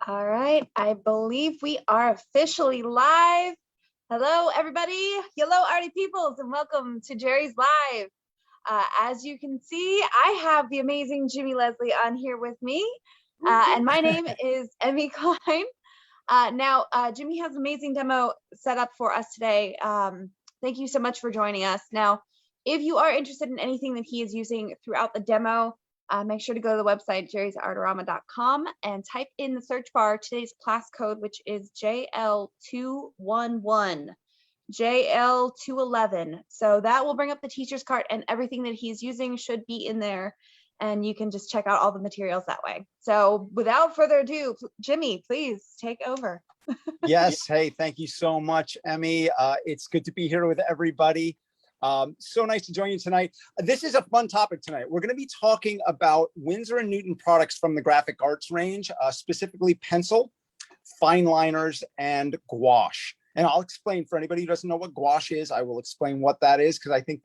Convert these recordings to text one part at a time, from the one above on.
All right, I believe we are officially live. Hello, everybody. Hello, arty peoples, and welcome to Jerry's Live. As you can see, I have the amazing Jimmy Leslie on here with me, and my name is Emmy Klein. Now, Jimmy has an amazing demo set up for us today. Thank you so much for joining us. Now, if you are interested in anything that he is using throughout the demo, make sure to go to the website, jerrysartorama.com, and type in the search bar today's class code, which is JL211, JL211. So that will bring up the teacher's cart, and everything that he's using should be in there, and you can just check out all the materials that way. So without further ado, Jimmy, please take over. Yes. Hey, thank you so much, Emmy. It's good to be here with everybody. So nice to join you tonight. This is a fun topic tonight. We're going to be talking about Winsor & Newton products from the graphic arts range, specifically pencil, fine liners, and gouache. And I'll explain for anybody who doesn't know what gouache is. I will explain what that is, because I think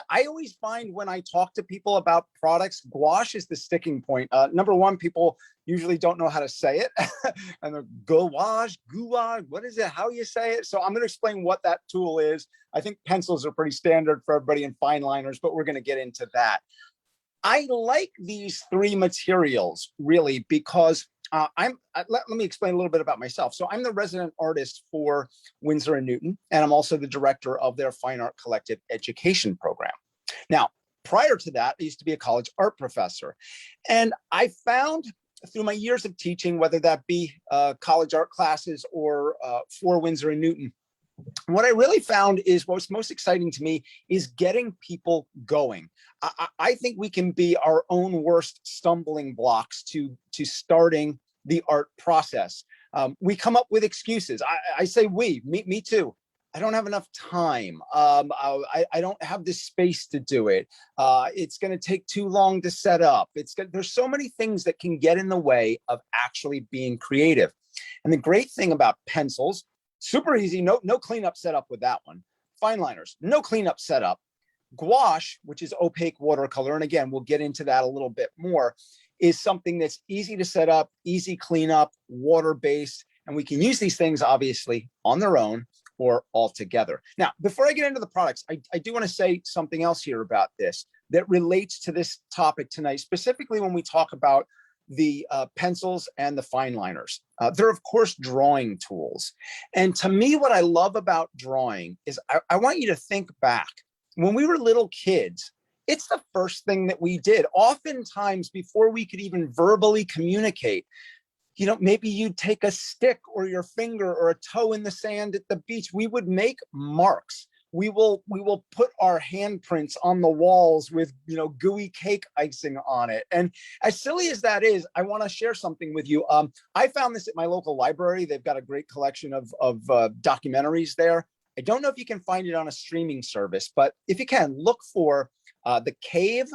I always find when I talk to people about products, gouache is the sticking point. Number one, people usually don't know how to say it. And they're gouache, what is it? How you say it? So I'm going to explain what that tool is. I think pencils are pretty standard for everybody in fine liners, but we're going to get into that. I like these three materials really because let me explain a little bit about myself. So I'm the resident artist for Winsor & Newton, and I'm also the director of their Fine Art Collective education program. Now, prior to that, I used to be a college art professor. And I found through my years of teaching, whether that be college art classes or for Winsor & Newton, what I really found is what's most exciting to me is getting people going. I think we can be our own worst stumbling blocks to starting the art process. We come up with excuses. I say me too. I don't have enough time. I don't have the space to do it. It's going to take too long to set up. There's so many things that can get in the way of actually being creative. And the great thing about pencils, super easy, no cleanup setup with that one. Fine liners, no cleanup setup. Gouache, which is opaque watercolor, and again, we'll get into that a little bit more, is something that's easy to set up, easy cleanup, water-based, and we can use these things obviously on their own or all together. Now, before I get into the products, I do want to say something else here about this that relates to this topic tonight, specifically when we talk about the pencils and the fine liners. They're of course drawing tools. And to me, what I love about drawing is I want you to think back. When we were little kids, it's the first thing that we did. Oftentimes before we could even verbally communicate, maybe you'd take a stick or your finger or a toe in the sand at the beach. We would make marks. We will put our handprints on the walls with, gooey cake icing on it. And as silly as that is, I want to share something with you. I found this at my local library. They've got a great collection of documentaries there. I don't know if you can find it on a streaming service, but if you can, look for The Cave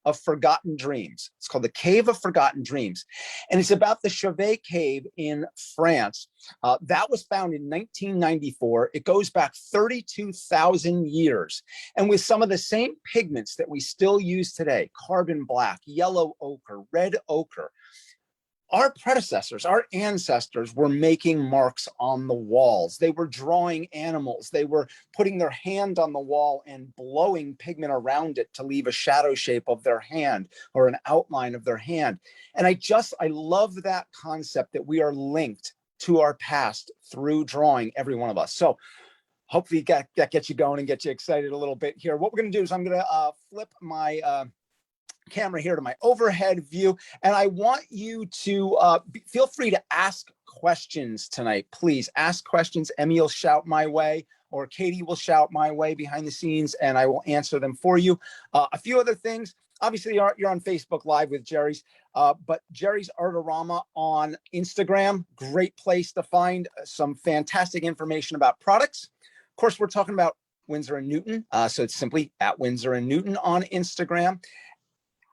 of Forgotten Dreams. It's called The Cave of Forgotten Dreams. And it's about the Chauvet Cave in France. That was found in 1994. It goes back 32,000 years. And with some of the same pigments that we still use today, carbon black, yellow ochre, red ochre, our predecessors, our ancestors were making marks on the walls. They were drawing animals. They were putting their hand on the wall and blowing pigment around it to leave a shadow shape of their hand or an outline of their hand. And I love that concept that we are linked to our past through drawing, every one of us. So hopefully that gets you going and gets you excited a little bit here. What we're going to do is I'm going to flip my camera here to my overhead view, and I want you to feel free to ask questions tonight. Please ask questions. Emmy will shout my way, or Katie will shout my way behind the scenes, and I will answer them for you. A few other things. Obviously, you're on Facebook Live with Jerry's, but Jerry's Artorama on Instagram, great place to find some fantastic information about products. Of course, we're talking about Winsor & Newton, so it's simply at Winsor & Newton on Instagram.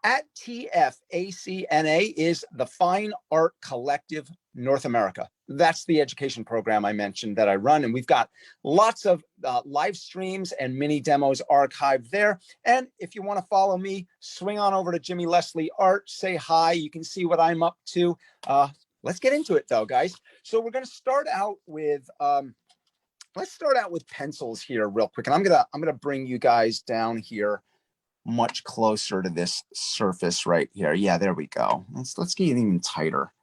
At TFACNA is the Fine Art Collective North America. That's the education program I mentioned that I run. And we've got lots of live streams and mini demos archived there. And if you want to follow me, swing on over to Jimmy Leslie Art, say hi. You can see what I'm up to. let's get into it though, guys. So we're going to start out with, let's start out with pencils here real quick. And I'm gonna bring you guys down here much closer to this surface right here. Yeah, there we go. Let's get it even tighter.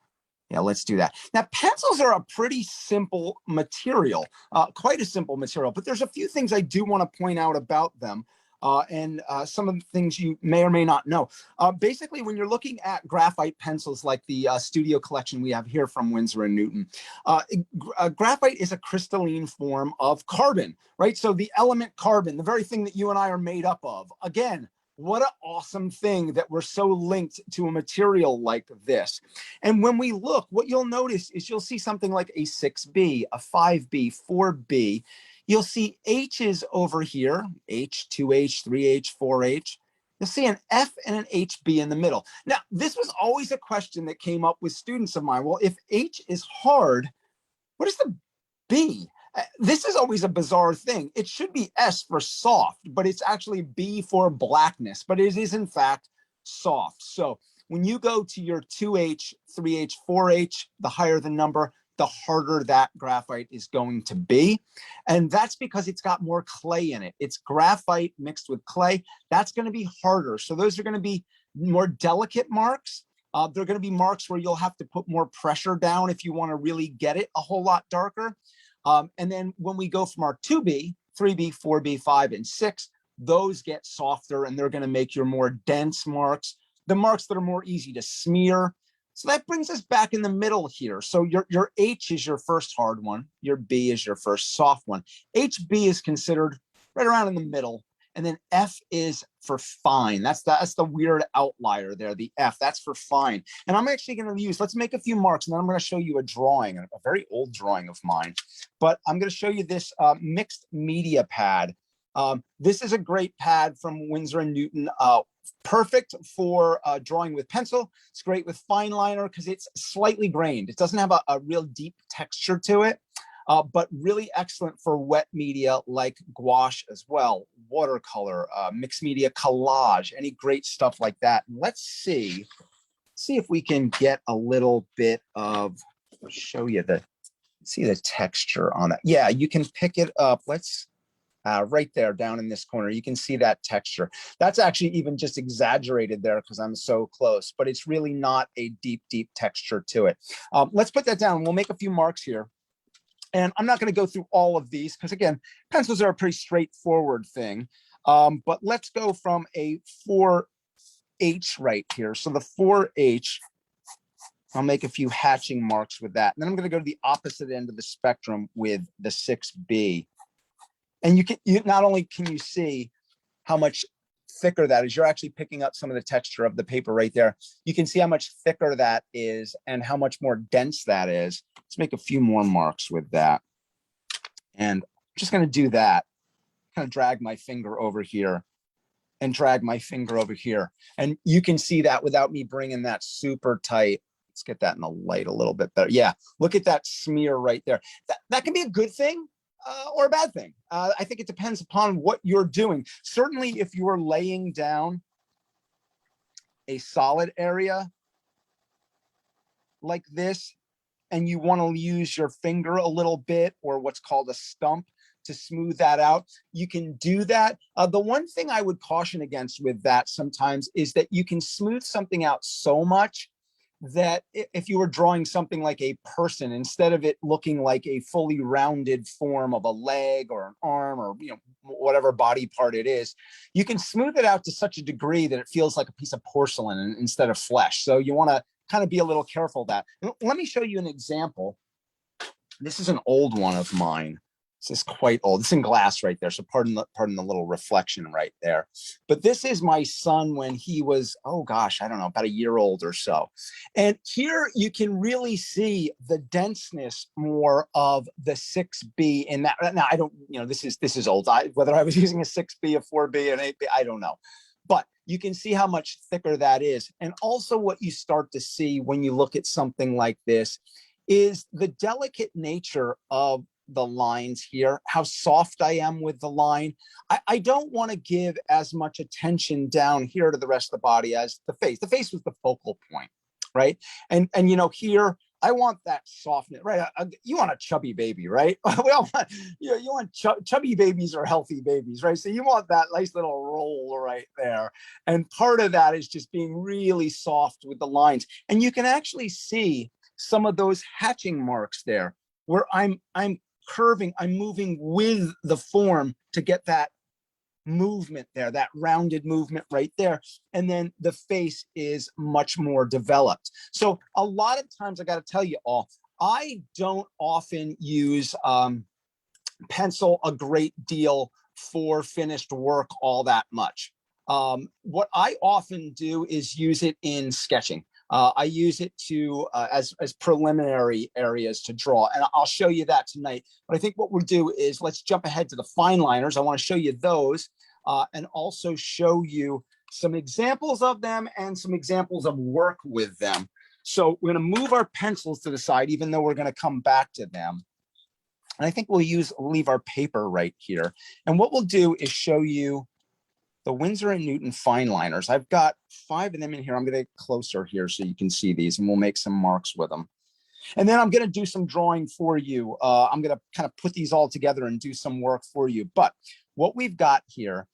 Yeah, let's do that. Now, pencils are a pretty simple material, quite a simple material, but there's a few things I do want to point out about them. And some of the things you may or may not know. Basically, when you're looking at graphite pencils like the studio collection we have here from Winsor and Newton, graphite is a crystalline form of carbon, right? So the element carbon, the very thing that you and I are made up of. Again, what an awesome thing that we're so linked to a material like this. And when we look, what you'll notice is you'll see something like a 6B, a 5B, 4B. You'll see H's over here, H, 2H, 3H, 4H. You'll see an F and an HB in the middle. Now, this was always a question that came up with students of mine. Well, if H is hard, what is the B? This is always a bizarre thing. It should be S for soft, but it's actually B for blackness, but it is in fact soft. So when you go to your 2H, 3H, 4H, the higher the number, the harder that graphite is going to be. And that's because it's got more clay in it. It's graphite mixed with clay. That's going to be harder. So those are going to be more delicate marks. They're going to be marks where you'll have to put more pressure down if you want to really get it a whole lot darker. And then when we go from our 2B, 3B, 4B, 5, and 6, those get softer and they're going to make your more dense marks, the marks that are more easy to smear. So that brings us back in the middle here. So your H is your first hard one. Your B is your first soft one. HB is considered right around in the middle. And then F is for fine. That's the weird outlier there, the F, that's for fine. And I'm actually going to use, let's make a few marks, and then I'm going to show you a drawing, a very old drawing of mine. But I'm going to show you this mixed media pad. This is a great pad from Winsor and Newton. Perfect for drawing with pencil. It's great with fine liner because it's slightly grained. It doesn't have a real deep texture to it. But really excellent for wet media like gouache as well, watercolor, mixed media collage, any great stuff like that. Let's see if we can get a little bit of, show you see the texture on that. Yeah, you can pick it up. Let's, right there down in this corner, you can see that texture. That's actually even just exaggerated there because I'm so close, but it's really not a deep, deep texture to it. Let's put that down. We'll make a few marks here. And I'm not going to go through all of these because, again, pencils are a pretty straightforward thing. But let's go from a 4H right here. So the 4H, I'll make a few hatching marks with that. And then I'm going to go to the opposite end of the spectrum with the 6B. And you not only can you see how much thicker that is, you're actually picking up some of the texture of the paper right there. You can see how much thicker that is and how much more dense that is. Let's make a few more marks with that. And I'm just going to do that. Kind of drag my finger over here and drag my finger over here. And you can see that without me bringing that super tight. Let's get that in the light a little bit better. Yeah, look at that smear right there. That can be a good thing. Or a bad thing. I think it depends upon what you're doing. Certainly, if you are laying down a solid area like this, and you want to use your finger a little bit, or what's called a stump, to smooth that out, you can do that. The one thing I would caution against with that sometimes is that you can smooth something out so much that if you were drawing something like a person, instead of it looking like a fully rounded form of a leg or an arm or whatever body part it is, you can smooth it out to such a degree that it feels like a piece of porcelain instead of flesh. So you want to kind of be a little careful of that. Let me show you an example. This is an old one of mine. This is quite old. It's in glass right there, so pardon the little reflection right there. But this is my son when he was, oh gosh, I don't know, about a year old or so. And here you can really see the denseness more of the 6B in that. Now I don't, this is old. Whether I was using a 6B, a 4B, an 8B, I don't know. But you can see how much thicker that is. And also what you start to see when you look at something like this is the delicate nature of the lines here, how soft I am with the line. I don't want to give as much attention down here to the rest of the body as the face. The face was the focal point, right? And here I want that softness, right? You want a chubby baby, right? We all want, you want chubby babies or healthy babies, right? So you want that nice little roll right there. And part of that is just being really soft with the lines. And you can actually see some of those hatching marks there where I'm curving, I'm moving with the form to get that movement there, that rounded movement right there. And then the face is much more developed. So a lot of times, I got to tell you all, I don't often use pencil a great deal for finished work all that much. What I often do is use it in sketching. I use it to as preliminary areas to draw, and I'll show you that tonight. But I think what we'll do is let's jump ahead to the fine liners. I want to show you those and also show you some examples of them and some examples of work with them. So we're going to move our pencils to the side, even though we're going to come back to them. And I think we'll leave our paper right here. And what we'll do is show you the Winsor and Newton fine liners. I've got 5 of them in here. I'm going to get closer here so you can see these, and we'll make some marks with them. And then I'm going to do some drawing for you. I'm going to kind of put these all together and do some work for you. But what we've got here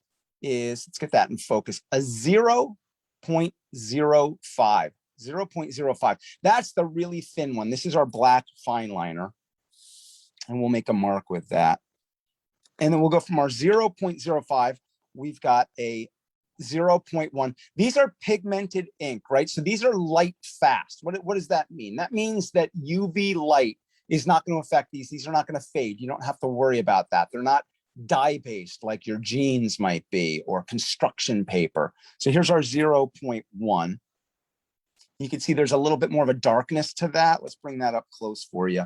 is, let's get that in focus, a 0.05. 0.05. That's the really thin one. This is our black fine liner. And we'll make a mark with that. And then we'll go from our 0.05. We've got a 0.1. These are pigmented ink, right? So these are light fast. What does that mean? That means that UV light is not going to affect these. These are not going to fade. You don't have to worry about that. They're not dye-based like your jeans might be or construction paper. So here's our 0.1. You can see there's a little bit more of a darkness to that. Let's bring that up close for you.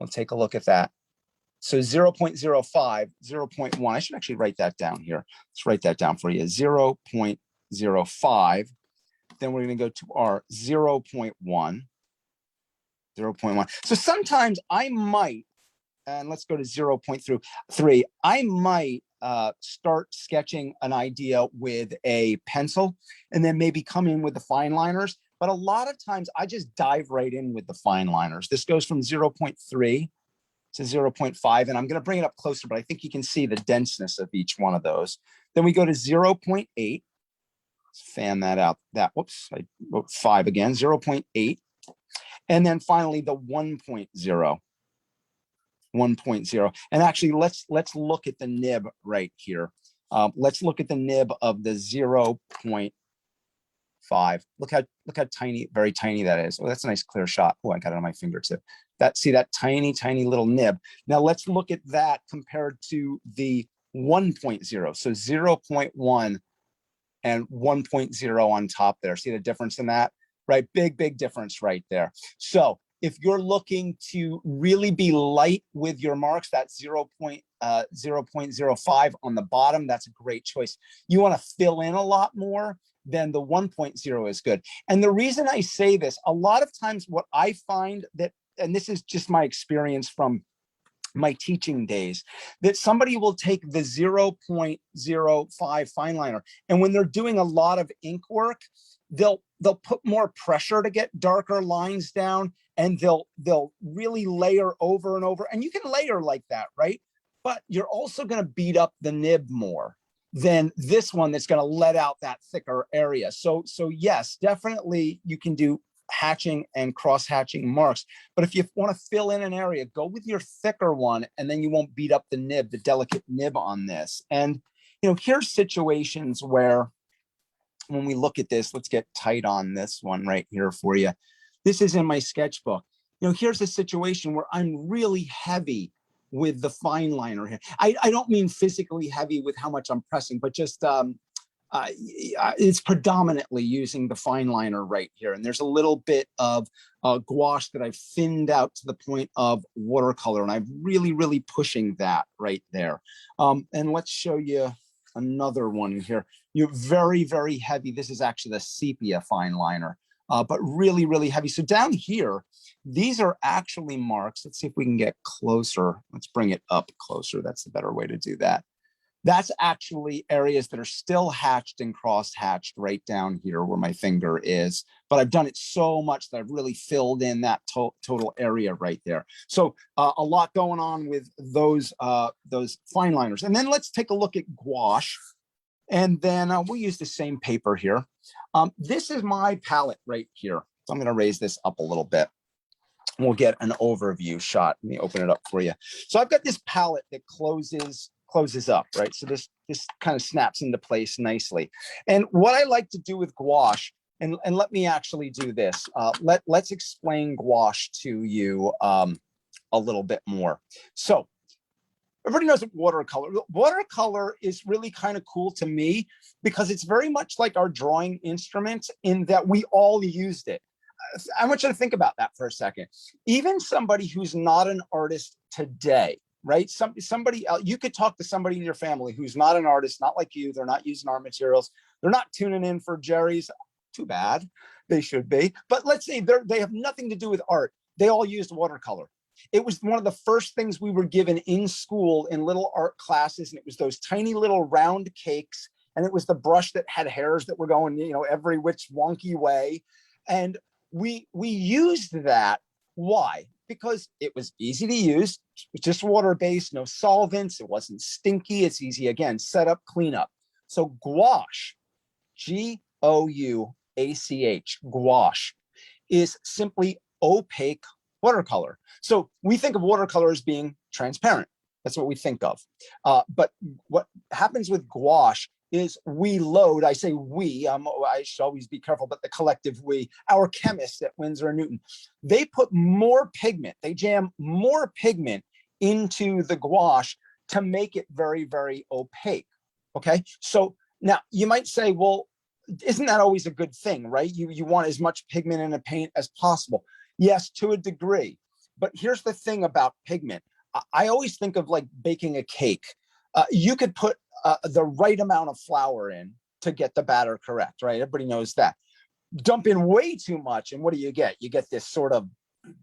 Let's take a look at that. So 0.05, 0.1. I should actually write that down here. Let's write that down for you. 0.05. Then we're going to go to our 0.1. 0.1. So sometimes I might, and let's go to 0.3. I might start sketching an idea with a pencil and then maybe come in with the fine liners. But a lot of times I just dive right in with the fine liners. This goes from 0.3 to 0.5, and I'm going to bring it up closer, but I think you can see the denseness of each one of those. Then we go to 0.8. Let's fan that out. That, whoops, I wrote 5 again, 0.8. And then finally the 1.0. 1.0. And actually, let's look at the nib right here. Let's look at the nib of the 0.5. Look how tiny, very tiny that is. Oh, that's a nice clear shot. Oh, I got it on my fingertip. See that tiny, tiny little nib. Now let's look at that compared to the 1.0. So 0.1 and 1.0 on top there. See the difference in that, right? Big difference right there. So if you're looking to really be light with your marks, that's 0.05 on the bottom. That's a great choice. You want to fill in a lot more, then the 1.0 is good. And the reason I say this, a lot of times what I find that, and this is just my experience from my teaching days, that somebody will take the 0.05 fine liner, and when they're doing a lot of ink work, they'll put more pressure to get darker lines down, and they'll really layer over and over. And you can layer like that, right? But you're also going to beat up the nib more than this one that's going to let out that thicker area. So yes, definitely you can do hatching and cross hatching marks. But if you want to fill in an area, go with your thicker one, and then you won't beat up the nib, the delicate nib on this. And, here's situations where when we look at this, let's get tight on this one right here for you. This is in my sketchbook. Here's a situation where I'm really heavy with the fine liner here. I don't mean physically heavy with how much I'm pressing, but just it's predominantly using the fine liner right here. And there's a little bit of gouache that I've thinned out to the point of watercolor, and I'm really pushing that right there. And let's show you another one here. You're very heavy. This is actually the sepia fine liner, but really heavy. So down here, these are actually marks. Let's see if we can get closer. Let's bring it up closer. That's the better way to do that. That's actually areas that are still hatched and cross-hatched right down here where my finger is. But I've done it so much that I've really filled in that total area right there. So a lot going on with those fine liners. And then let's take a look at gouache. And then we'll use the same paper here. This is my palette right here. So I'm going to raise this up a little bit. We'll get an overview shot. Let me open it up for you. So I've got this palette that closes up, right? So this kind of snaps into place nicely. And what I like to do with gouache, and let me actually do this. Let's explain gouache to you a little bit more. So everybody knows watercolor. Watercolor is really kind of cool to me because it's very much like our drawing instrument in that we all used it. I want you to think about that for a second. Even somebody who's not an artist today, right? Somebody else, you could talk to somebody in your family who's not an artist, not like you. They're not using art materials. They're not tuning in for Jerry's. Too bad. They should be. But let's say they have nothing to do with art. They all used watercolor. It was one of the first things we were given in school in little art classes. And it was those tiny little round cakes. And it was the brush that had hairs that were going, every which wonky way. And we used that. Why? Because it was easy to use. It was just water-based, no solvents. It wasn't stinky. It's easy, again, set up, clean up. So gouache, G-O-U-A-C-H, gouache, is simply opaque watercolor. So we think of watercolor as being transparent. That's what we think of. But what happens with gouache is we load, I say we, I should always be careful, but the collective we, our chemists at Winsor Newton, they put more pigment, they jam more pigment into the gouache to make it very, very opaque, okay? So now you might say, well, isn't that always a good thing, right? You want as much pigment in a paint as possible. Yes, to a degree, but here's the thing about pigment. I always think of like baking a cake. You could put the right amount of flour in to get the batter correct, right? Everybody knows that. Dump in way too much, and what do? You get this sort of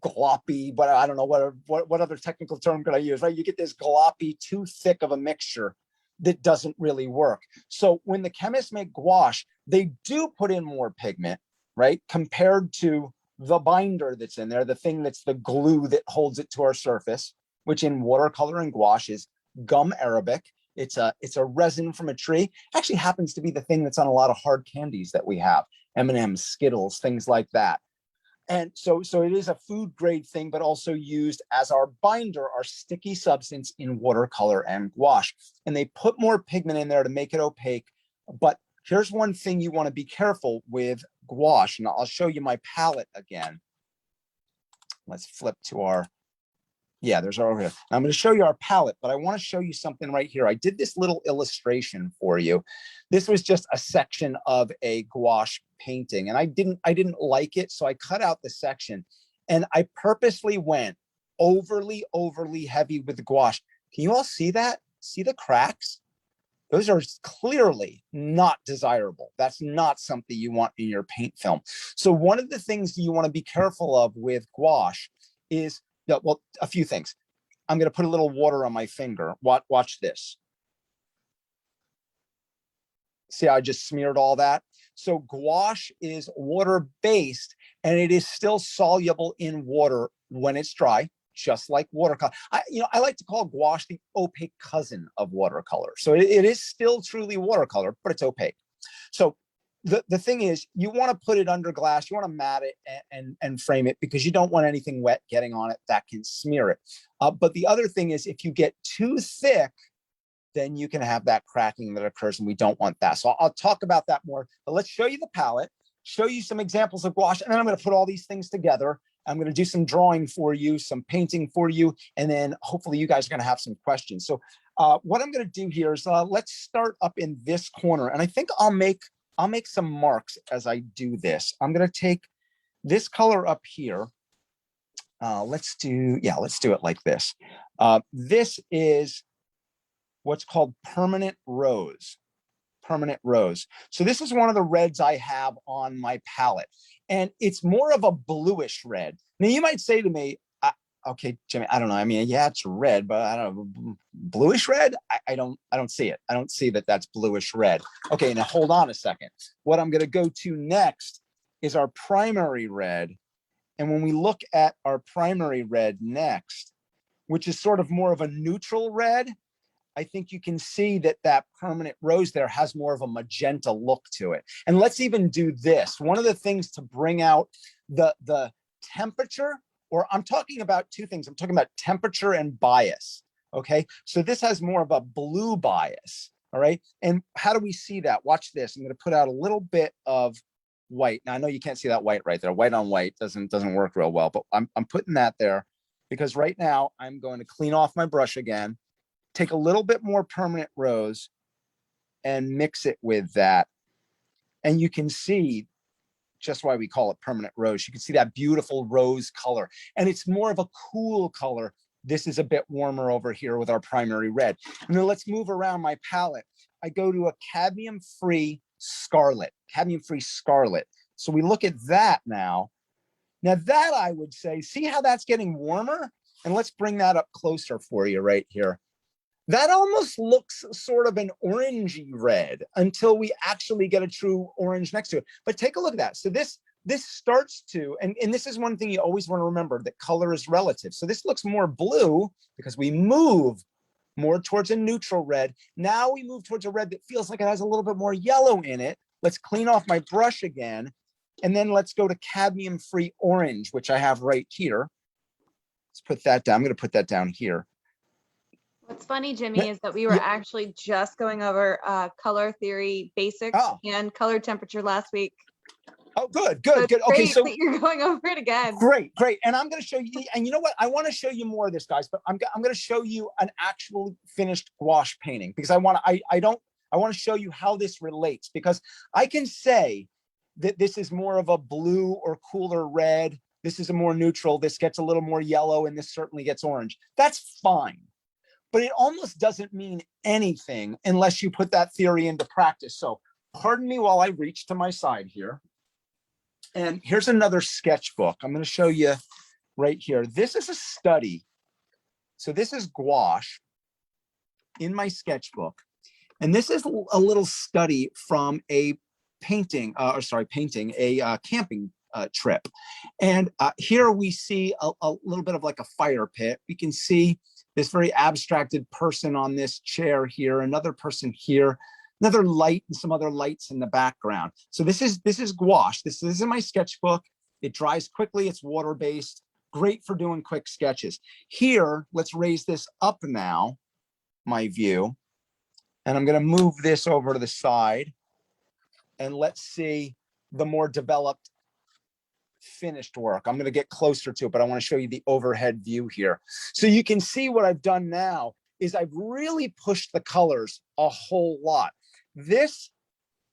gloppy, but I don't know what other technical term could I use, right? You get this gloppy, too thick of a mixture that doesn't really work. So when the chemists make gouache, they do put in more pigment, right? Compared to the binder that's in there, the thing that's the glue that holds it to our surface, which in watercolor and gouache is gum arabic. It's a resin from a tree. Actually happens to be the thing that's on a lot of hard candies that we have, M&M's, Skittles, things like that. And so it is a food grade thing, but also used as our binder, our sticky substance in watercolor and gouache. And they put more pigment in there to make it opaque. But here's one thing you want to be careful with gouache, and I'll show you my palette again. Let's flip to our, there's our over here. I'm going to show you our palette, but I want to show you something right here. I did this little illustration for you. This was just a section of a gouache painting, and I didn't like it, so I cut out the section, and I purposely went overly heavy with the gouache. Can you all see that? See the cracks? Those are clearly not desirable. That's not something you want in your paint film. So one of the things you want to be careful of with gouache is, well, a few things. I'm going to put a little water on my finger. Watch this. See how I just smeared all that? So gouache is water-based, and it is still soluble in water when it's dry, just like watercolor. I like to call gouache the opaque cousin of watercolor. So it is still truly watercolor, but it's opaque. So the thing is, you want to put it under glass, you want to mat it and frame it, because you don't want anything wet getting on it that can smear it. But the other thing is, if you get too thick, then you can have that cracking that occurs, and we don't want that. So I'll talk about that more, but let's show you the palette, show you some examples of gouache, and then I'm going to put all these things together. I'm going to do some drawing for you, some painting for you, and then hopefully you guys are going to have some questions. So what I'm going to do here is let's start up in this corner, and I think I'll make some marks as I do this. I'm going to take this color up here. Let's do it like this. This is what's called permanent rose. So this is one of the reds I have on my palette, and it's more of a bluish red. Now you might say to me, okay, Jimmy, I don't know. I mean, yeah, it's red, but I don't know, bluish red. I don't see it. I don't see that that's bluish red. Okay, now hold on a second. What I'm going to go to next is our primary red. And when we look at our primary red next, which is sort of more of a neutral red, I think you can see that that permanent rose there has more of a magenta look to it. And let's even do this. One of the things to bring out the temperature, or I'm talking about two things. I'm talking about temperature and bias. Okay, so this has more of a blue bias. All right, and how do we see that? Watch this. I'm going to put out a little bit of white. Now I know you can't see that white right there. White on white doesn't work real well, but I'm putting that there because right now I'm going to clean off my brush again, take a little bit more permanent rose and mix it with that. And you can see just why we call it permanent rose. You can see that beautiful rose color, and it's more of a cool color. This is a bit warmer over here with our primary red. And then let's move around my palette. I go to a cadmium-free scarlet, cadmium-free scarlet. So we look at that now. Now that I would say, see how that's getting warmer? And let's bring that up closer for you right here. That almost looks sort of an orangey red until we actually get a true orange next to it. But take a look at that. So this starts to, and this is one thing you always want to remember, that color is relative. So this looks more blue because we move more towards a neutral red. Now we move towards a red that feels like it has a little bit more yellow in it. Let's clean off my brush again. And then let's go to cadmium-free orange, which I have right here. Let's put that down. I'm going to put that down here. What's funny, Jimmy, is that we were actually just going over color theory basics and color temperature last week. Oh, good. Okay, so you're going over it again. Great. And I'm going to show you, and you know what? I want to show you more of this, guys, but I'm going to show you an actual finished gouache painting because I want to show you how this relates, because I can say that this is more of a blue or cooler red. This is a more neutral. This gets a little more yellow, and this certainly gets orange. That's fine. But it almost doesn't mean anything unless you put that theory into practice. So pardon me while I reach to my side here. And here's another sketchbook. I'm going to show you right here. This is a study. So this is gouache in my sketchbook. And this is a little study from a camping trip. And here we see a little bit of like a fire pit. We can see this very abstracted person on this chair here, another person here, another light and some other lights in the background. So this is gouache. This is in my sketchbook. It dries quickly. It's water-based. Great for doing quick sketches. Here, let's raise this up now, my view. And I'm going to move this over to the side. And let's see the more developed finished work. I'm going to get closer to it, but I want to show you the overhead view here. So you can see what I've done now is I've really pushed the colors a whole lot. This,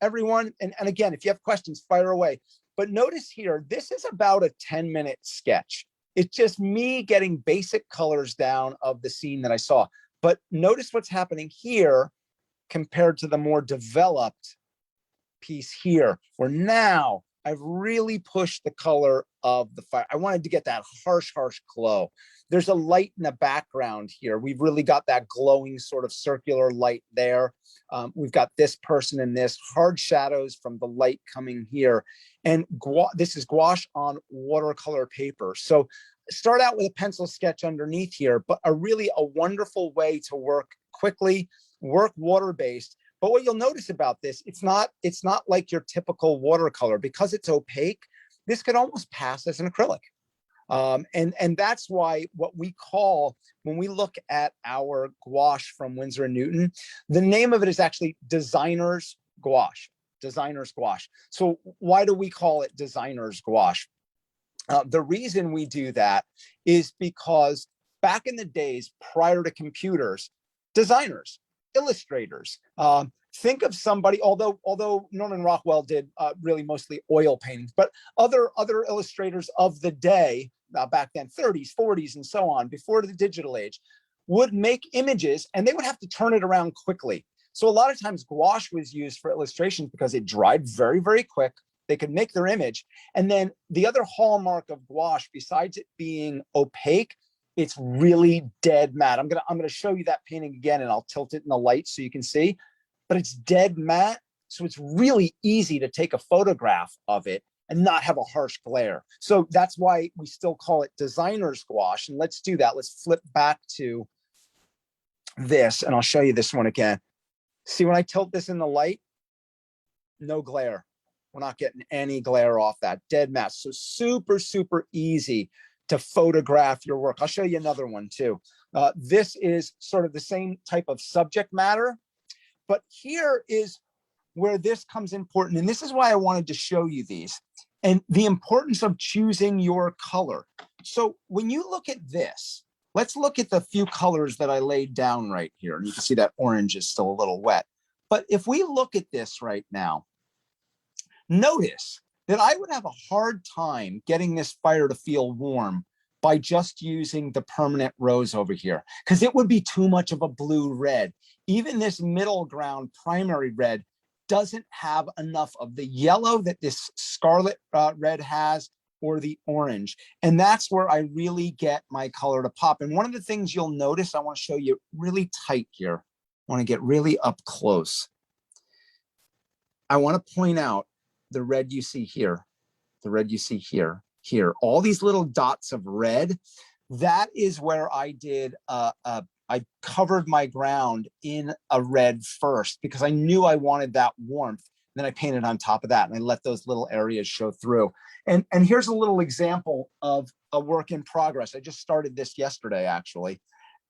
everyone, and again, if you have questions, fire away. But notice here, this is about a 10-minute sketch. It's just me getting basic colors down of the scene that I saw. But notice what's happening here compared to the more developed piece here, where now I've really pushed the color of the fire. I wanted to get that harsh glow. There's a light in the background here. We've really got that glowing sort of circular light there. We've got this person in this, hard shadows from the light coming here. And this is gouache on watercolor paper. So start out with a pencil sketch underneath here, but a wonderful way to work quickly, work water-based. But what you'll notice about this, it's not like your typical watercolor. Because it's opaque, this could almost pass as an acrylic. And that's why what we call, when we look at our gouache from Winsor and Newton, the name of it is actually designer's gouache, designer's gouache. So why do we call it designer's gouache? The reason we do that is because back in the days prior to computers, designers, illustrators, think of somebody, although Norman Rockwell did really mostly oil paintings, but other illustrators of the day back then, 30s, 40s, and so on, before the digital age, would make images and they would have to turn it around quickly. So a lot of times gouache was used for illustrations because it dried very quick. They could make their image. And then the other hallmark of gouache, besides it being opaque, It's really dead matte. I'm gonna show you that painting again, and I'll tilt it in the light so you can see, but it's dead matte. So it's really easy to take a photograph of it and not have a harsh glare. So that's why we still call it designer's gouache. And let's do that. Let's flip back to this, and I'll show you this one again. See, when I tilt this in the light, no glare. We're not getting any glare off that. Dead matte. So super, super easy to photograph your work. I'll show you another one too. This is sort of the same type of subject matter, but here is where this comes important. And this is why I wanted to show you these and the importance of choosing your color. So when you look at this, let's look at the few colors that I laid down right here. And you can see that orange is still a little wet. But if we look at this right now, notice that I would have a hard time getting this fire to feel warm by just using the permanent rose over here, because it would be too much of a blue red. Even this middle ground primary red doesn't have enough of the yellow that this scarlet red has, or the orange. And that's where I really get my color to pop. And one of the things you'll notice, I want to show you really tight here. I want to get really up close. I want to point out the red you see here, the red you see here, all these little dots of red. That is where I did, I covered my ground in a red first because I knew I wanted that warmth. Then I painted on top of that and I let those little areas show through. And here's a little example of a work in progress. I just started this yesterday, actually.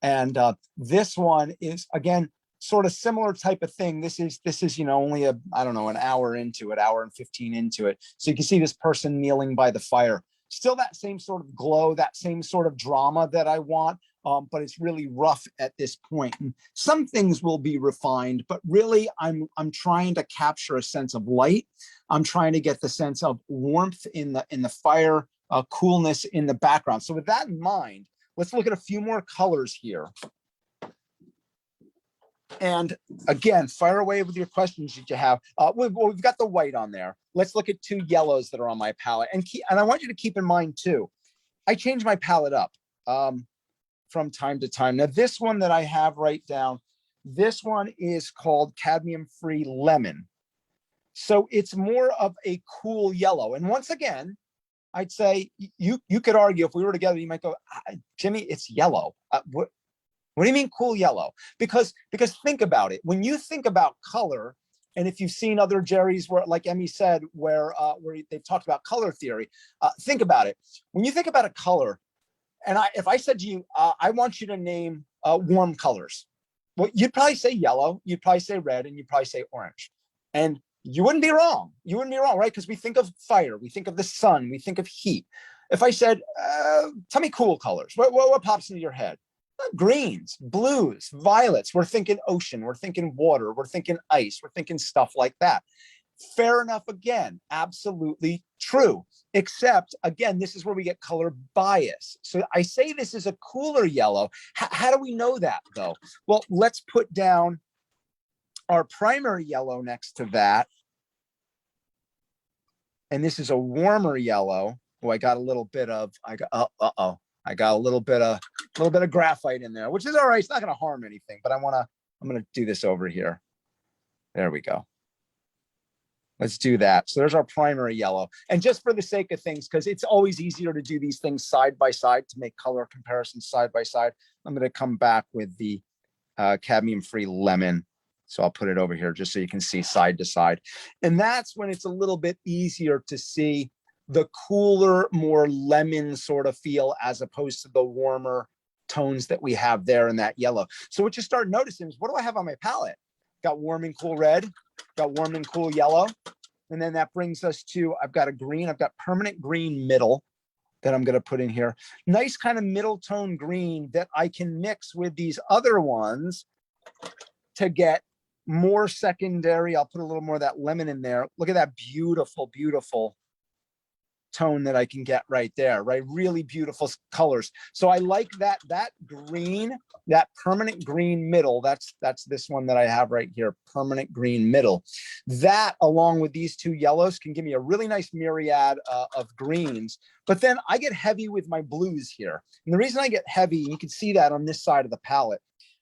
And this one is, again, sort of similar type of thing. This is, you know, only I don't know, an hour into it, hour and 15 into it. So you can see this person kneeling by the fire. Still that same sort of glow, that same sort of drama that I want, but it's really rough at this point. And some things will be refined, but really I'm trying to capture a sense of light. I'm trying to get the sense of warmth in the fire, coolness in the background. So with that in mind, let's look at a few more colors here. And again, fire away with your questions that you have. We've got the white on there. Let's look at two yellows that are on my palette. And I want you to keep in mind too, I change my palette up from time to time. Now this one that I have right down, this one is called Cadmium Free Lemon. So it's more of a cool yellow. And once again, I'd say you could argue if we were together, you might go, Jimmy, it's yellow. What do you mean cool yellow? Because think about it. When you think about color, and if you've seen other Jerry's where, like Emmy said, where they've talked about color theory, think about it. When you think about a color, and if I said to you, I want you to name warm colors, well, you'd probably say yellow, you'd probably say red, and you'd probably say orange. And you wouldn't be wrong. You wouldn't be wrong, right? Because we think of fire, we think of the sun, we think of heat. If I said, tell me cool colors, what pops into your head? Greens, blues, violets. We're thinking ocean, we're thinking water, we're thinking ice, we're thinking stuff like that. Fair enough. Again, absolutely true. Except, again, this is where we get color bias. So I say this is a cooler yellow. How do we know that, though? Well, let's put down our primary yellow next to that. And this is a warmer yellow. Oh, I got a little bit of, I got a little bit of graphite in there, which is all right. It's not going to harm anything, but I'm going to do this over here. There we go. Let's do that. So there's our primary yellow. And just for the sake of things, because it's always easier to do these things side by side to make color comparisons side by side, I'm going to come back with the cadmium-free lemon. So I'll put it over here just so you can see side to side. And that's when it's a little bit easier to see the cooler, more lemon sort of feel as opposed to the warmer tones that we have there in that yellow. So what you start noticing is, what do I have on my palette? Got warm and cool red, got warm and cool yellow. And then that brings us to, I've got a green, I've got permanent green middle that I'm going to put in here. Nice kind of middle tone green that I can mix with these other ones to get more secondary. I'll put a little more of that lemon in there. Look at that beautiful, beautiful tone that I can get right there, right? Really beautiful colors. So I like that green, that permanent green middle. That's this one that I have right here, permanent green middle. That, along with these two yellows, can give me a really nice myriad of greens. But then I get heavy with my blues here. And the reason I get heavy, you can see that on this side of the palette,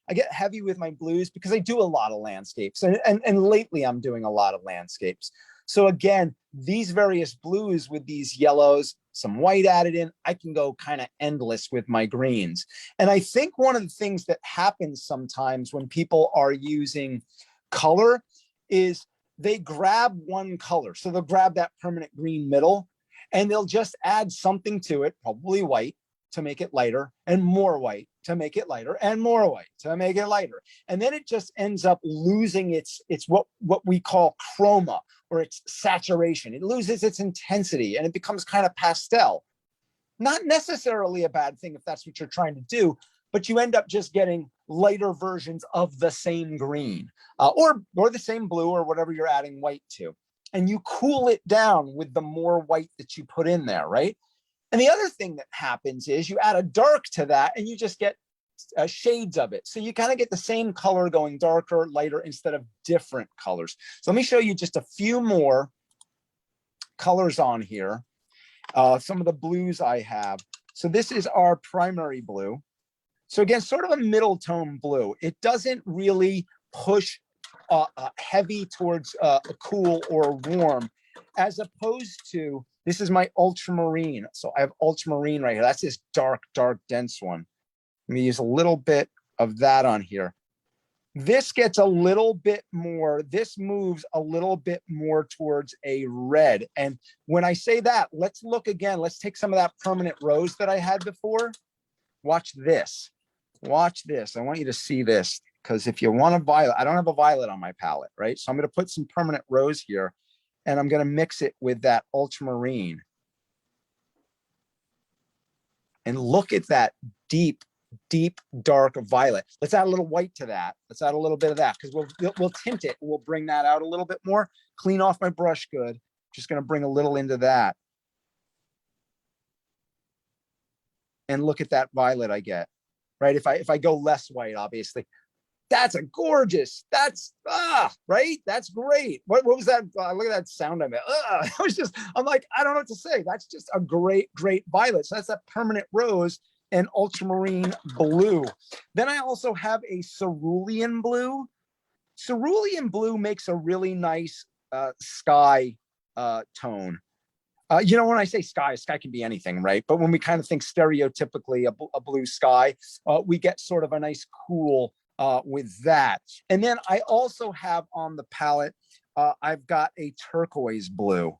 I get heavy with my blues because I do a lot of landscapes. And lately I'm doing a lot of landscapes. So again, these various blues with these yellows, some white added in, I can go kind of endless with my greens. And I think one of the things that happens sometimes when people are using color is they grab one color. So they'll grab that permanent green middle and they'll just add something to it, probably white, to make it lighter, and more white to make it lighter, and more white to make it lighter. And then it just ends up losing its what we call chroma, or its saturation. It loses its intensity and it becomes kind of pastel. Not necessarily a bad thing if that's what you're trying to do, but you end up just getting lighter versions of the same green, or the same blue, or whatever you're adding white to. And you cool it down with the more white that you put in there, right? And the other thing that happens is you add a dark to that and you just get shades of it. So you kind of get the same color going darker, lighter, instead of different colors. So let me show you just a few more colors on here. Some of the blues I have. So this is our primary blue. So again, sort of a middle tone blue. It doesn't really push heavy towards cool or warm, as opposed to, this is my ultramarine. So I have ultramarine right here. That's this dark, dense one. Let me use a little bit of that on here. This gets a little bit more, this moves a little bit more towards a red. And when I say that, let's look again. Let's take some of that permanent rose that I had before. Watch this. Watch this. I want you to see this, because if you want a violet, I don't have a violet on my palette, right? So I'm going to put some permanent rose here, and I'm going to mix it with that ultramarine. And look at that deep, dark violet. Let's add a little white to that. Let's add a little bit of that, because we'll tint it. We'll bring that out a little bit more. Clean off my brush good. Just going to bring a little into that. And look at that violet I get, right? If I go less white, obviously. That's a gorgeous, that's, right? That's great. What was that? Look at that sound I made. It was just, I'm like, I don't know what to say. That's just a great violet. So that's that permanent rose and ultramarine blue. Then I also have a cerulean blue. Cerulean blue makes a really nice sky tone. When I say sky can be anything, right? But when we kind of think stereotypically a blue sky, we get sort of a nice cool with that. And then I also have on the palette, I've got a turquoise blue,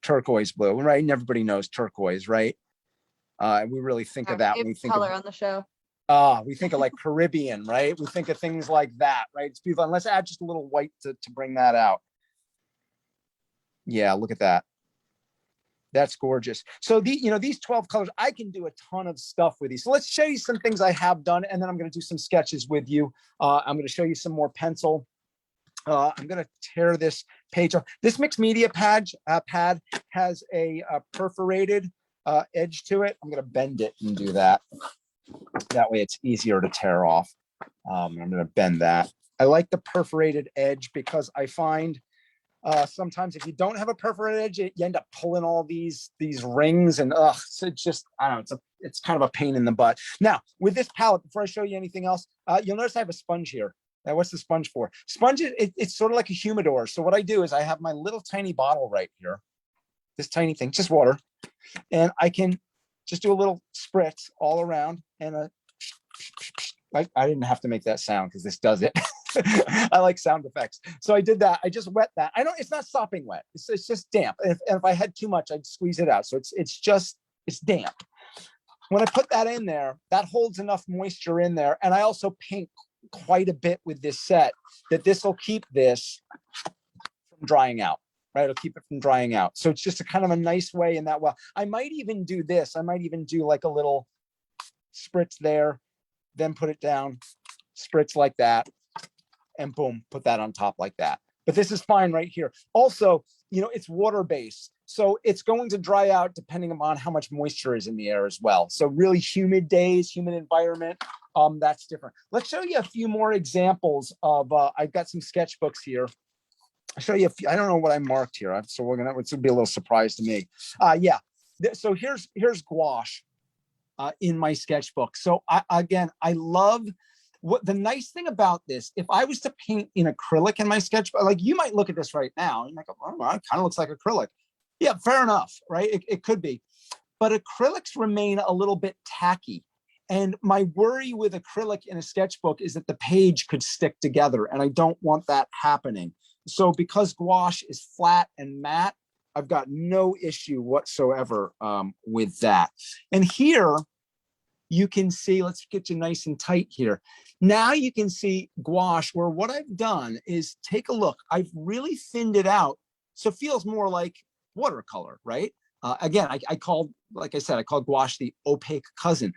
right? And everybody knows turquoise, right? We really think of that when we think color of on the show. we think of like Caribbean, right? We think of things like that, right? It's beautiful. And let's add just a little white to bring that out. Yeah, look at that. That's gorgeous. So these 12 colors, I can do a ton of stuff with these. So let's show you some things I have done, and then I'm going to do some sketches with you. I'm going to show you some more pencil. I'm going to tear this page off. This mixed media pad has a perforated edge to it. I'm going to bend it and do that. That way it's easier to tear off. I'm going to bend that. I like the perforated edge because I find sometimes if you don't have a perforated edge, you end up pulling all these rings, and so it's just, I don't know, it's kind of a pain in the butt. Now, with this palette, before I show you anything else, you'll notice I have a sponge here. Now, what's the sponge for? Sponge, it's sort of like a humidor. So what I do is I have my little tiny bottle right here, this tiny thing, just water, and I can just do a little spritz all around, and I didn't have to make that sound because this does it. I like sound effects. So I did that. I just wet that. I know it's not sopping wet. It's just damp. And if I had too much, I'd squeeze it out. So it's damp. When I put that in there, that holds enough moisture in there. And I also paint quite a bit with this set that this will keep this from drying out, right? It'll keep it from drying out. So it's just a kind of a nice way in that. Well, I might even do this. I might even do like a little spritz there, then put it down, spritz like that, and boom, put that on top like that. but this is fine right here. Also, you know, it's water-based, so it's going to dry out depending upon how much moisture is in the air as well. So really humid days, humid environment, that's different. Let's show you a few more examples of, I've got some sketchbooks here. I'll show you a few, I don't know what I marked here, so we're gonna, it's gonna be a little surprise to me. Yeah, so here's gouache in my sketchbook. So again, I love, what the nice thing about this, if I was to paint in acrylic in my sketchbook, like you might look at this right now, and like, oh, well, it kind of looks like acrylic. Yeah, fair enough, right? It could be, but acrylics remain a little bit tacky. And my worry with acrylic in a sketchbook is that the page could stick together, and I don't want that happening. So because gouache is flat and matte, I've got no issue whatsoever with that. And here you can see, let's get you nice and tight here. Now you can see gouache, where what I've done is take a look. I've really thinned it out, so it feels more like watercolor, right? Again, I called, like I said, I called gouache the opaque cousin.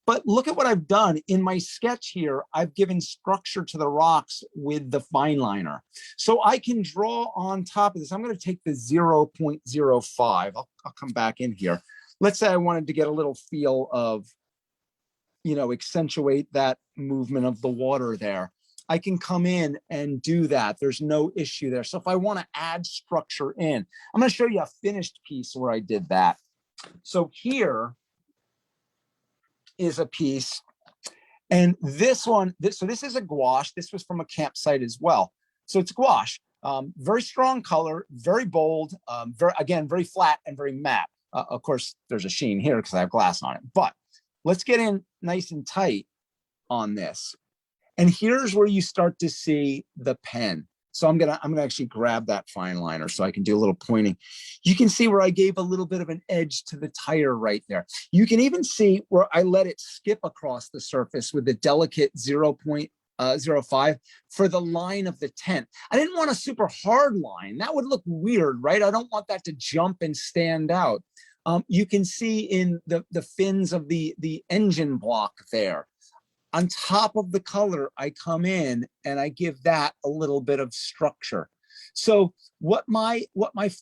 But look at what I've done in my sketch here. I've given structure to the rocks with the fine liner. So I can draw on top of this. I'm going to take the 0.05. I'll come back in here. Let's say I wanted to get a little feel of, you know, accentuate that movement of the water there. I can come in and do that. There's no issue there. So if I want to add structure in, I'm going to show you a finished piece where I did that. So here is a piece, and this one, so this is a gouache. This was from a campsite as well. So it's gouache, very strong color, very bold, very flat and very matte. Of course, there's a sheen here because I have glass on it, but let's get in nice and tight on this. And here's where you start to see the pen. So I'm gonna actually grab that fine liner so I can do a little pointing. You can see where I gave a little bit of an edge to the tire right there. You can even see where I let it skip across the surface with the delicate 0.05 for the line of the tent. I didn't want a super hard line. That would look weird, right? I don't want that to jump and stand out. You can see in the fins of the engine block there. On top of the color, I come in and I give that a little bit of structure. So what my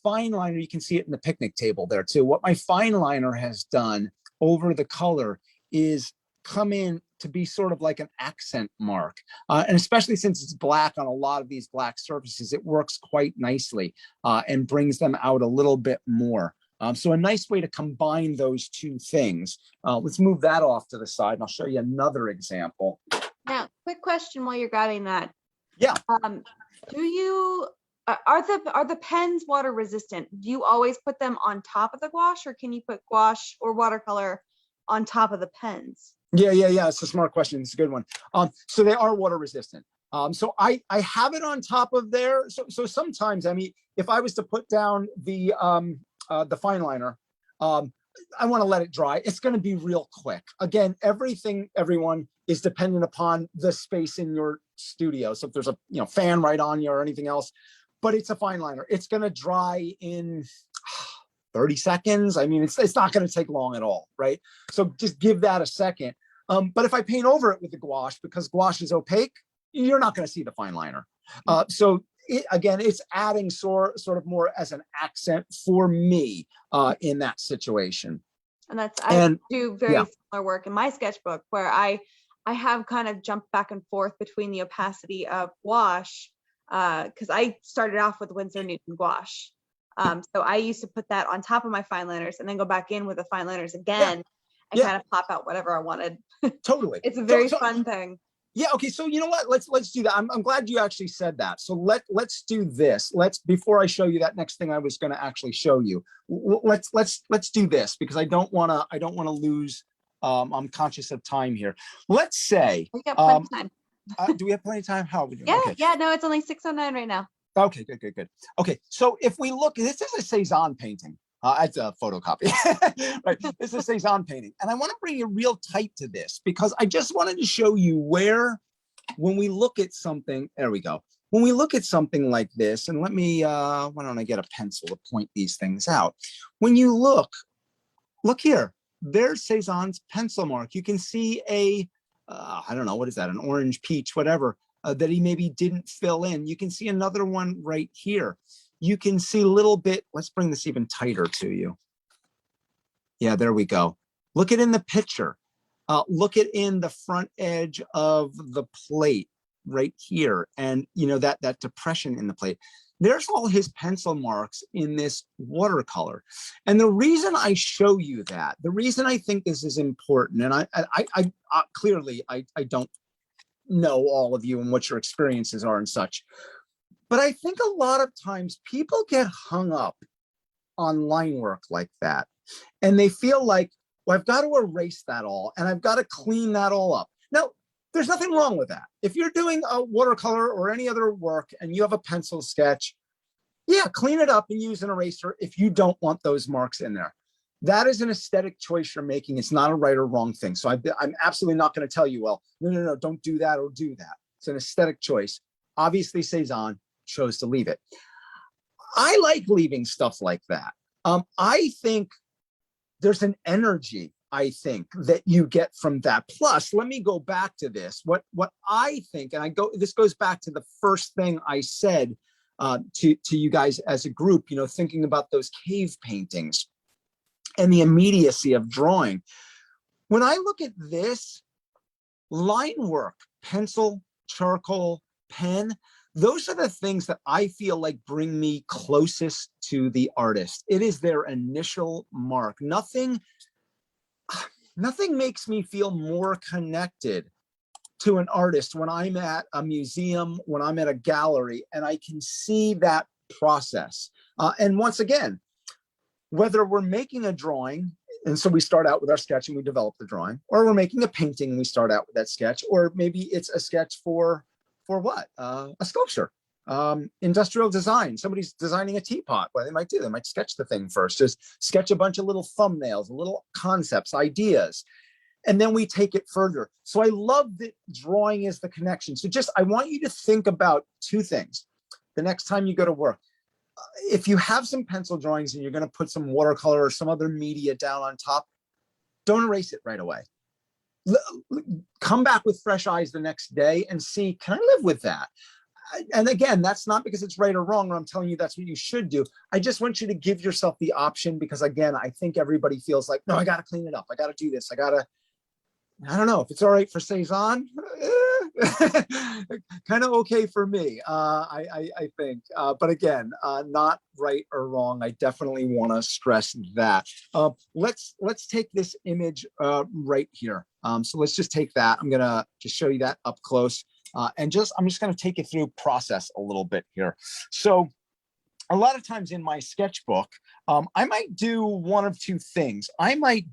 fine liner, you can see it in the picnic table there too. What my fine liner has done over the color is come in to be sort of like an accent mark. And especially since it's black on a lot of these black surfaces, it works quite nicely and brings them out a little bit more. So a nice way to combine those two things. Let's move that off to the side, and I'll show you another example. Now, quick question while you're grabbing that. Yeah. Do you are the pens water resistant? Do you always put them on top of the gouache, or can you put gouache or watercolor on top of the pens? Yeah. It's a smart question. It's a good one. So they are water resistant. So I have it on top of there. So sometimes, I mean, if I was to put down the fine liner, I want to let it dry. It's going to be real quick. Again, everyone is dependent upon the space in your studio. So if there's a fan right on you or anything else, but it's a fine liner. It's going to dry in 30 seconds. I mean, it's not going to take long at all, right? So just give that a second. But if I paint over it with the gouache, because gouache is opaque, you're not going to see the fine liner. So again, it's adding sort of more as an accent for me in that situation. And I do very similar work in my sketchbook, where I have kind of jumped back and forth between the opacity of gouache, because I started off with Winsor Newton gouache. So I used to put that on top of my fine liners and then go back in with the fine liners again and kind of pop out whatever I wanted. Totally. It's a very fun thing. Yeah. Okay. So you know what? Let's do that. I'm glad you actually said that. So let's do this. Before I show you that next thing I was going to actually show you. Let's do this, because I don't want to lose. I'm conscious of time here. Let's say. We got plenty of time. Do we have plenty of time? How are we doing? Yeah. Okay. Yeah. No, it's only 6:09 right now. Okay. Good. Okay. So if we look, this is a Cezanne painting. It's a photocopy, right? This is a Cezanne painting. And I want to bring you real tight to this, because I just wanted to show you where, when we look at something, there we go. When we look at something like this, and let me, why don't I get a pencil to point these things out? When you look here, there's Cezanne's pencil mark. You can see I don't know, what is that? An orange, peach, whatever, that he maybe didn't fill in. You can see another one right here. You can see a little bit, let's bring this even tighter to you. Yeah, there we go. Look at in the picture. Look at in the front edge of the plate right here. And you know, that depression in the plate. There's all his pencil marks in this watercolor. And the reason I show you that, the reason I think this is important, and I clearly, I don't know all of you and what your experiences are and such, but I think a lot of times people get hung up on line work like that. And they feel like, well, I've got to erase that all and I've got to clean that all up. Now, there's nothing wrong with that. If you're doing a watercolor or any other work and you have a pencil sketch, yeah, clean it up and use an eraser if you don't want those marks in there. That is an aesthetic choice you're making. It's not a right or wrong thing. So I'm absolutely not going to tell you, well, no, don't do that or do that. It's an aesthetic choice. Obviously, Cezanne chose to leave it. I like leaving stuff like that. I think there's an energy, I think, that you get from that. Plus, let me go back to this. What I think, and this goes back to the first thing I said to you guys as a group, you know, thinking about those cave paintings and the immediacy of drawing. When I look at this, line work, pencil, charcoal, pen, those are the things that I feel like bring me closest to the artist. It is their initial mark. Nothing makes me feel more connected to an artist when I'm at a museum, when I'm at a gallery, and I can see that process. And once again, whether we're making a drawing, and so we start out with our sketch and we develop the drawing, or we're making a painting and we start out with that sketch, or maybe it's a sketch for what? A sculpture, industrial design. Somebody's designing a teapot. What they might do, they might sketch the thing first, just sketch a bunch of little thumbnails, little concepts, ideas, and then we take it further. So I love that drawing is the connection. So I want you to think about two things the next time you go to work. If you have some pencil drawings and you're going to put some watercolor or some other media down on top, don't erase it right away. Come back with fresh eyes the next day and see, can I live with that? And again, that's not because it's right or wrong, or I'm telling you that's what you should do. I just want you to give yourself the option, because again, I think everybody feels like, no, I got to clean it up. I got to do this. I don't know if it's all right for Cezanne. Kind of okay for me, I think. But again, not right or wrong. I definitely want to stress that. Let's take this image right here. So let's just take that. I'm gonna just show you that up close, and I'm just gonna take you through process a little bit here. So a lot of times in my sketchbook, I might do one of two things. I might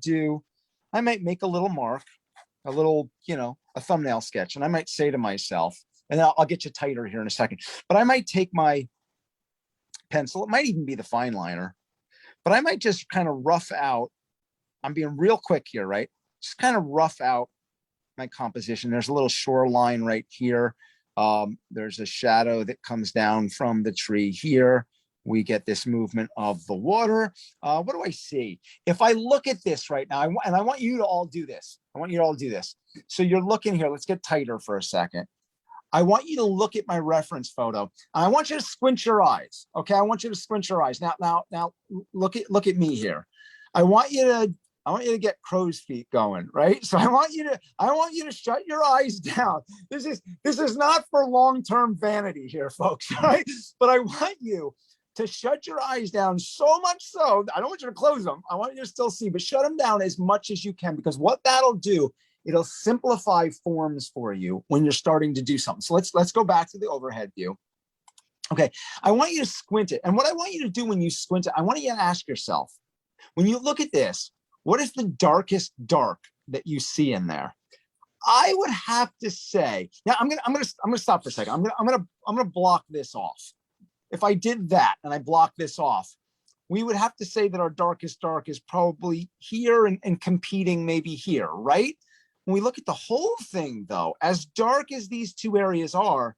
make a little mark, a little, a thumbnail sketch. And I might say to myself, and I'll get you tighter here in a second, but I might take my pencil, it might even be the Fineliner, but I might just kind of rough out, I'm being real quick here, right? Just kind of rough out my composition. There's a little shoreline right here. There's a shadow that comes down from the tree here. We get this movement of the water. What do I see? If I look at this right now, and I want you to all do this. I want you to all do this. So you're looking here. Let's get tighter for a second. I want you to look at my reference photo. And I want you to squint your eyes. Okay, I want you to squint your eyes. Now, look at me here. I want you to get crow's feet going, right? So I want you to shut your eyes down. This is not for long-term vanity here, folks, right? But I want you to shut your eyes down so much so, I don't want you to close them. I want you to still see, but shut them down as much as you can, because what that'll do, it'll simplify forms for you when you're starting to do something. So let's go back to the overhead view. Okay, I want you to squint it. And what I want you to do when you squint it, I want you to ask yourself, when you look at this, what is the darkest dark that you see in there? I would have to say, now I'm gonna stop for a second. I'm gonna block this off. If I did that and I blocked this off, we would have to say that our darkest dark is probably here and competing maybe here, right? When we look at the whole thing though, as dark as these two areas are,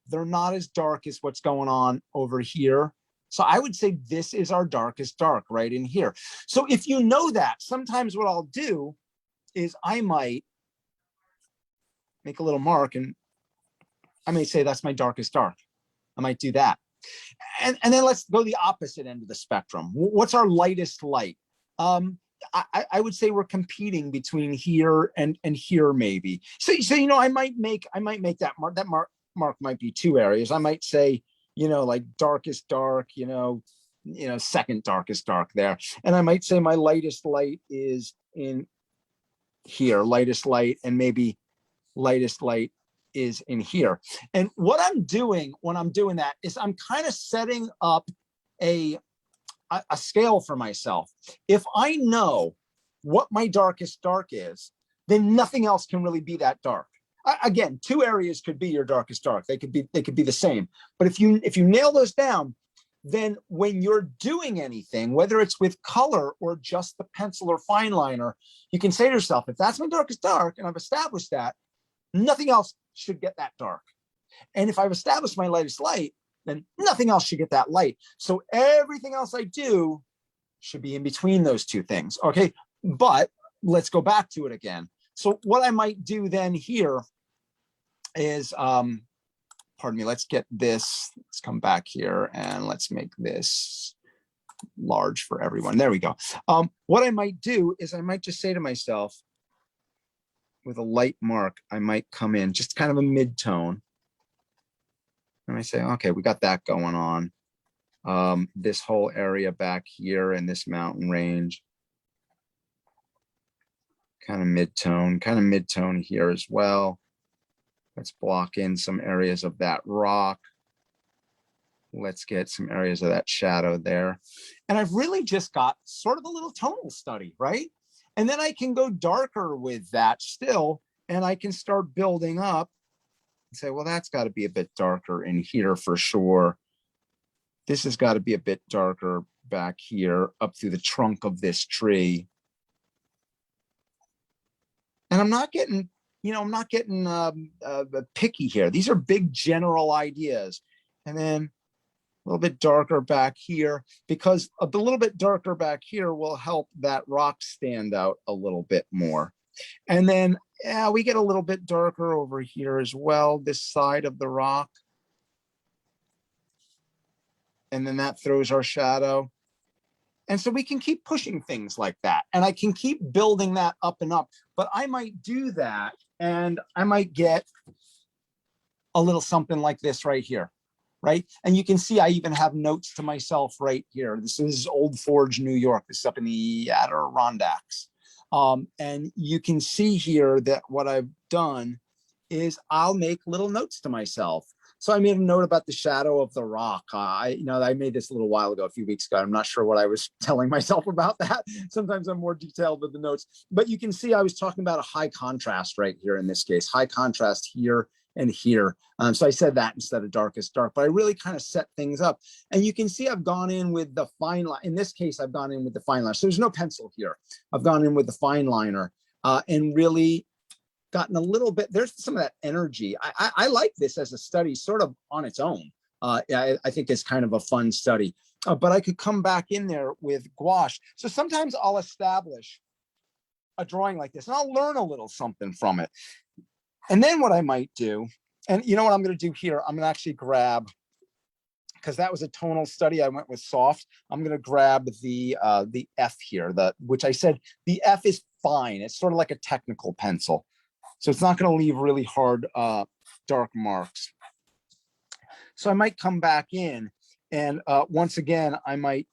they're not as dark as what's going on over here. So I would say this is our darkest dark right in here. So if you know that, sometimes what I'll do is I might make a little mark and I may say that's my darkest dark. I might do that. And then let's go the opposite end of the spectrum. What's our lightest light? I would say we're competing between here and here maybe. So you know, I might make that mark. That mark might be two areas. I might say, you know, like darkest dark, you know, second darkest dark there. And I might say my lightest light is in here, lightest light, and maybe lightest light is in here. And what I'm doing when I'm doing that is I'm kind of setting up a scale for myself. If I know what my darkest dark is, then nothing else can really be that dark. Again, two areas could be your darkest dark. They could be the same. But if you nail those down, then when you're doing anything, whether it's with color or just the pencil or fine liner, you can say to yourself, if that's my darkest dark and I've established that, nothing else should get that dark. And if I've established my lightest light, then nothing else should get that light. So everything else I do should be in between those two things. Okay, but let's go back to it again. So what I might do then here is, pardon me, let's get this, let's come back here and let's make this large for everyone. There we go. What I might do is I might just say to myself, with a light mark, I might come in just kind of a mid-tone. And I say, okay, we got that going on. This whole area back here in this mountain range, kind of mid-tone here as well. Let's block in some areas of that rock. Let's get some areas of that shadow there. And I've really just got sort of a little tonal study, right? And then I can go darker with that still, and I can start building up and say, well, that's got to be a bit darker in here for sure. This has got to be a bit darker back here up through the trunk of this tree. And I'm not getting, you know, I'm not getting picky here. These are big general ideas. And then a little bit darker back here, because a little bit darker back here will help that rock stand out a little bit more. And then we get a little bit darker over here as well, this side of the rock. And then that throws our shadow. And so we can keep pushing things like that. And I can keep building that up and up. But I might do that and I might get a little something like this right here. Right. And you can see I even have notes to myself right here. This is Old Forge, New York. This is up in the Adirondacks. And you can see here that what I've done is I'll make little notes to myself. So I made a note about the shadow of the rock. I made this a little while ago, a few weeks ago. I'm not sure what I was telling myself about that. Sometimes I'm more detailed with the notes. But you can see I was talking about a high contrast right here in this case. High contrast here and here. So I said that instead of darkest dark, but I really kind of set things up. And you can see I've gone in with the fine line. In this case, I've gone in with the fine liner. So there's no pencil here. I've gone in with the fine liner and really gotten a little bit, there's some of that energy. I like this as a study sort of on its own. I think it's kind of a fun study, but I could come back in there with gouache. So sometimes I'll establish a drawing like this and I'll learn a little something from it. And then what I might do, and you know what I'm going to do here, I'm going to actually grab, because that was a tonal study, I went with soft. I'm going to grab the F here, which I said the F is fine. It's sort of like a technical pencil. So it's not going to leave really hard, dark marks. So I might come back in and once again, I might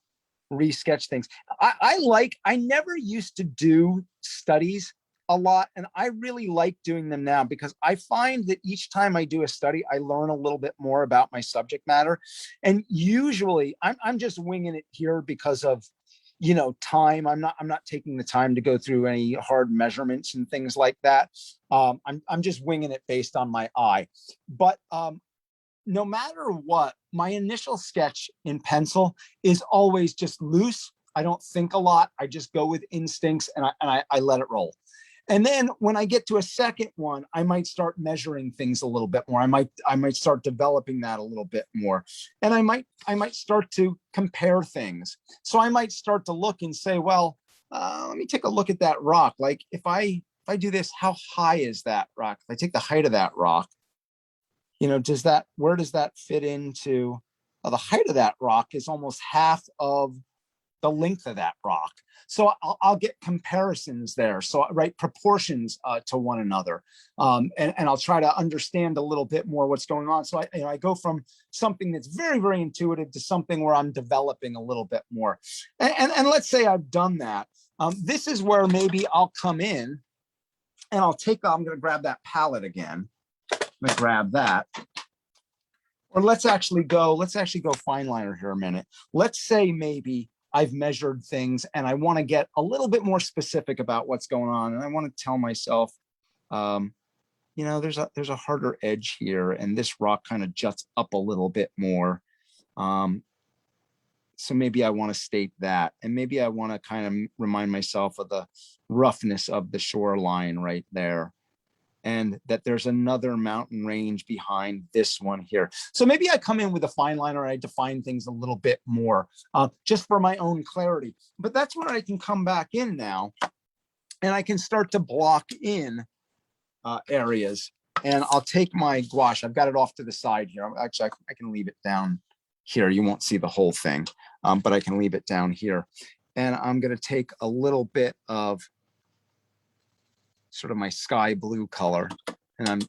re-sketch things. I never used to do studies a lot, and I really like doing them now because I find that each time I do a study, I learn a little bit more about my subject matter. And usually I'm just winging it here because of, you know, time. I'm not taking the time to go through any hard measurements and things like that. I'm just winging it based on my eye. But no matter what, my initial sketch in pencil is always just loose. I don't think a lot. I just go with instincts and I let it roll. And then when I get to a second one, I might start measuring things a little bit more. I might start developing that a little bit more. And I might start to compare things. So I might start to look and say, well, let me take a look at that rock. Like if I do this, how high is that rock? If I take the height of that rock You know, where does that fit into the height of that rock is almost half of the length of that rock. So I'll get comparisons there. So right, proportions to one another. And I'll try to understand a little bit more what's going on. So I go from something that's very, very intuitive to something where I'm developing a little bit more. And let's say I've done that. This is where maybe I'll come in and I'm going to grab that palette again. I'm going to grab that. Or let's actually go Fineliner here a minute. Let's say maybe I've measured things and I want to get a little bit more specific about what's going on. And I want to tell myself, you know, there's a harder edge here and this rock kind of juts up a little bit more. So maybe I want to state that. And maybe I want to kind of remind myself of the roughness of the shoreline right there. And that there's another mountain range behind this one here. So maybe I come in with a fine liner and I define things a little bit more just for my own clarity. But that's where I can come back in now and I can start to block in areas. And I'll take my gouache. I've got it off to the side here. Actually, I can leave it down here. You won't see the whole thing, but I can leave it down here. And I'm going to take a little bit of sort of my sky blue color. And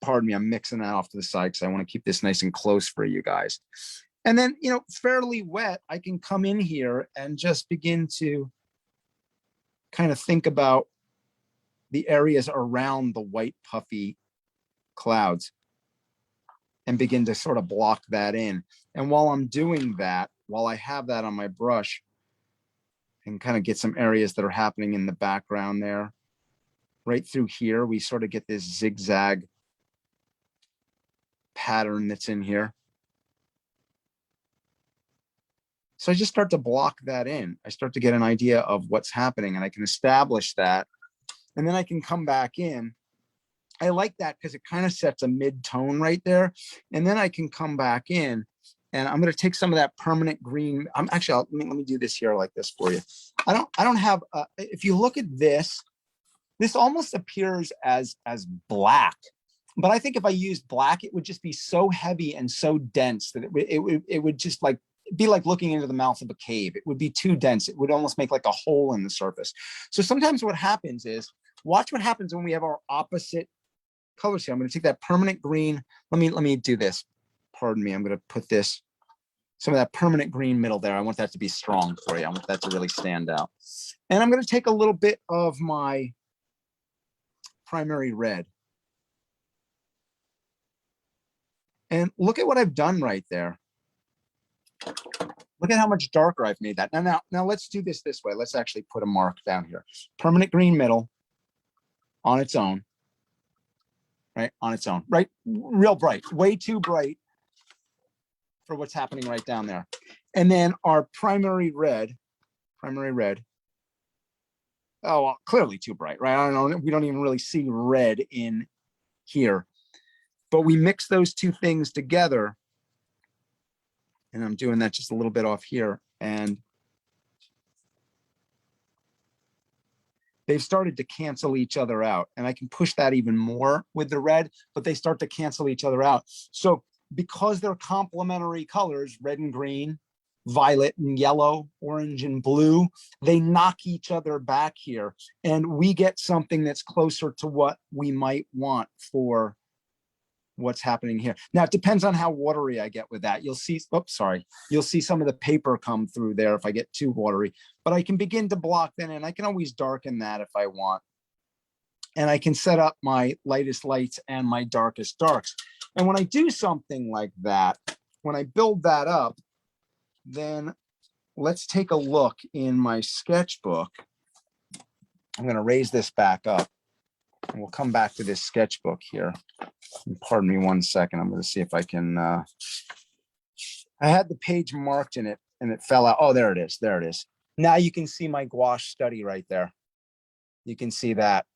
pardon me, I'm mixing that off to the side because I want to keep this nice and close for you guys. And then, you know, fairly wet, I can come in here and just begin to kind of think about the areas around the white puffy clouds and begin to sort of block that in. And while I'm doing that, while I have that on my brush, and kind of get some areas that are happening in the background there. Right through here, we sort of get this zigzag pattern that's in here. So I just start to block that in. I start to get an idea of what's happening and I can establish that. And then I can come back in. I like that because it kind of sets a mid-tone right there. And then I can come back in and I'm going to take some of that permanent green. Let me do this here like this for you. I don't have, if you look at this, this almost appears as black, but I think if I used black, it would just be so heavy and so dense that it would just like be like looking into the mouth of a cave. It would be too dense. It would almost make like a hole in the surface. So sometimes what happens is, watch what happens when we have our opposite colors here. I'm going to take that permanent green. Let me do this. Pardon me. I'm going to put some of that permanent green middle there. I want that to be strong for you. I want that to really stand out. And I'm going to take a little bit of my primary red. And look at what I've done right there. Look at how much darker I've made that. Now let's do this way. Let's actually put a mark down here. Permanent green middle on its own, right? On its own, right? Real bright, way too bright for what's happening right down there. And then our primary red. Oh, well, clearly too bright, right? I don't know. We don't even really see red in here, but we mix those two things together. And I'm doing that just a little bit off here. And they've started to cancel each other out. And I can push that even more with the red, but they start to cancel each other out. So because they're complementary colors, red and green, violet and yellow, orange and blue, they knock each other back here. And we get something that's closer to what we might want for what's happening here. Now, it depends on how watery I get with that. You'll see, you'll see some of the paper come through there if I get too watery, but I can begin to block that in. I can always darken that if I want. And I can set up my lightest lights and my darkest darks. And when I do something like that, when I build that up, then let's take a look in my sketchbook. I'm going to raise this back up and we'll come back to this sketchbook here. And pardon me 1 second. I'm going to see if I can, I had the page marked in it and it fell out. Oh, there it is. There it is. Now you can see my gouache study right there. You can see that.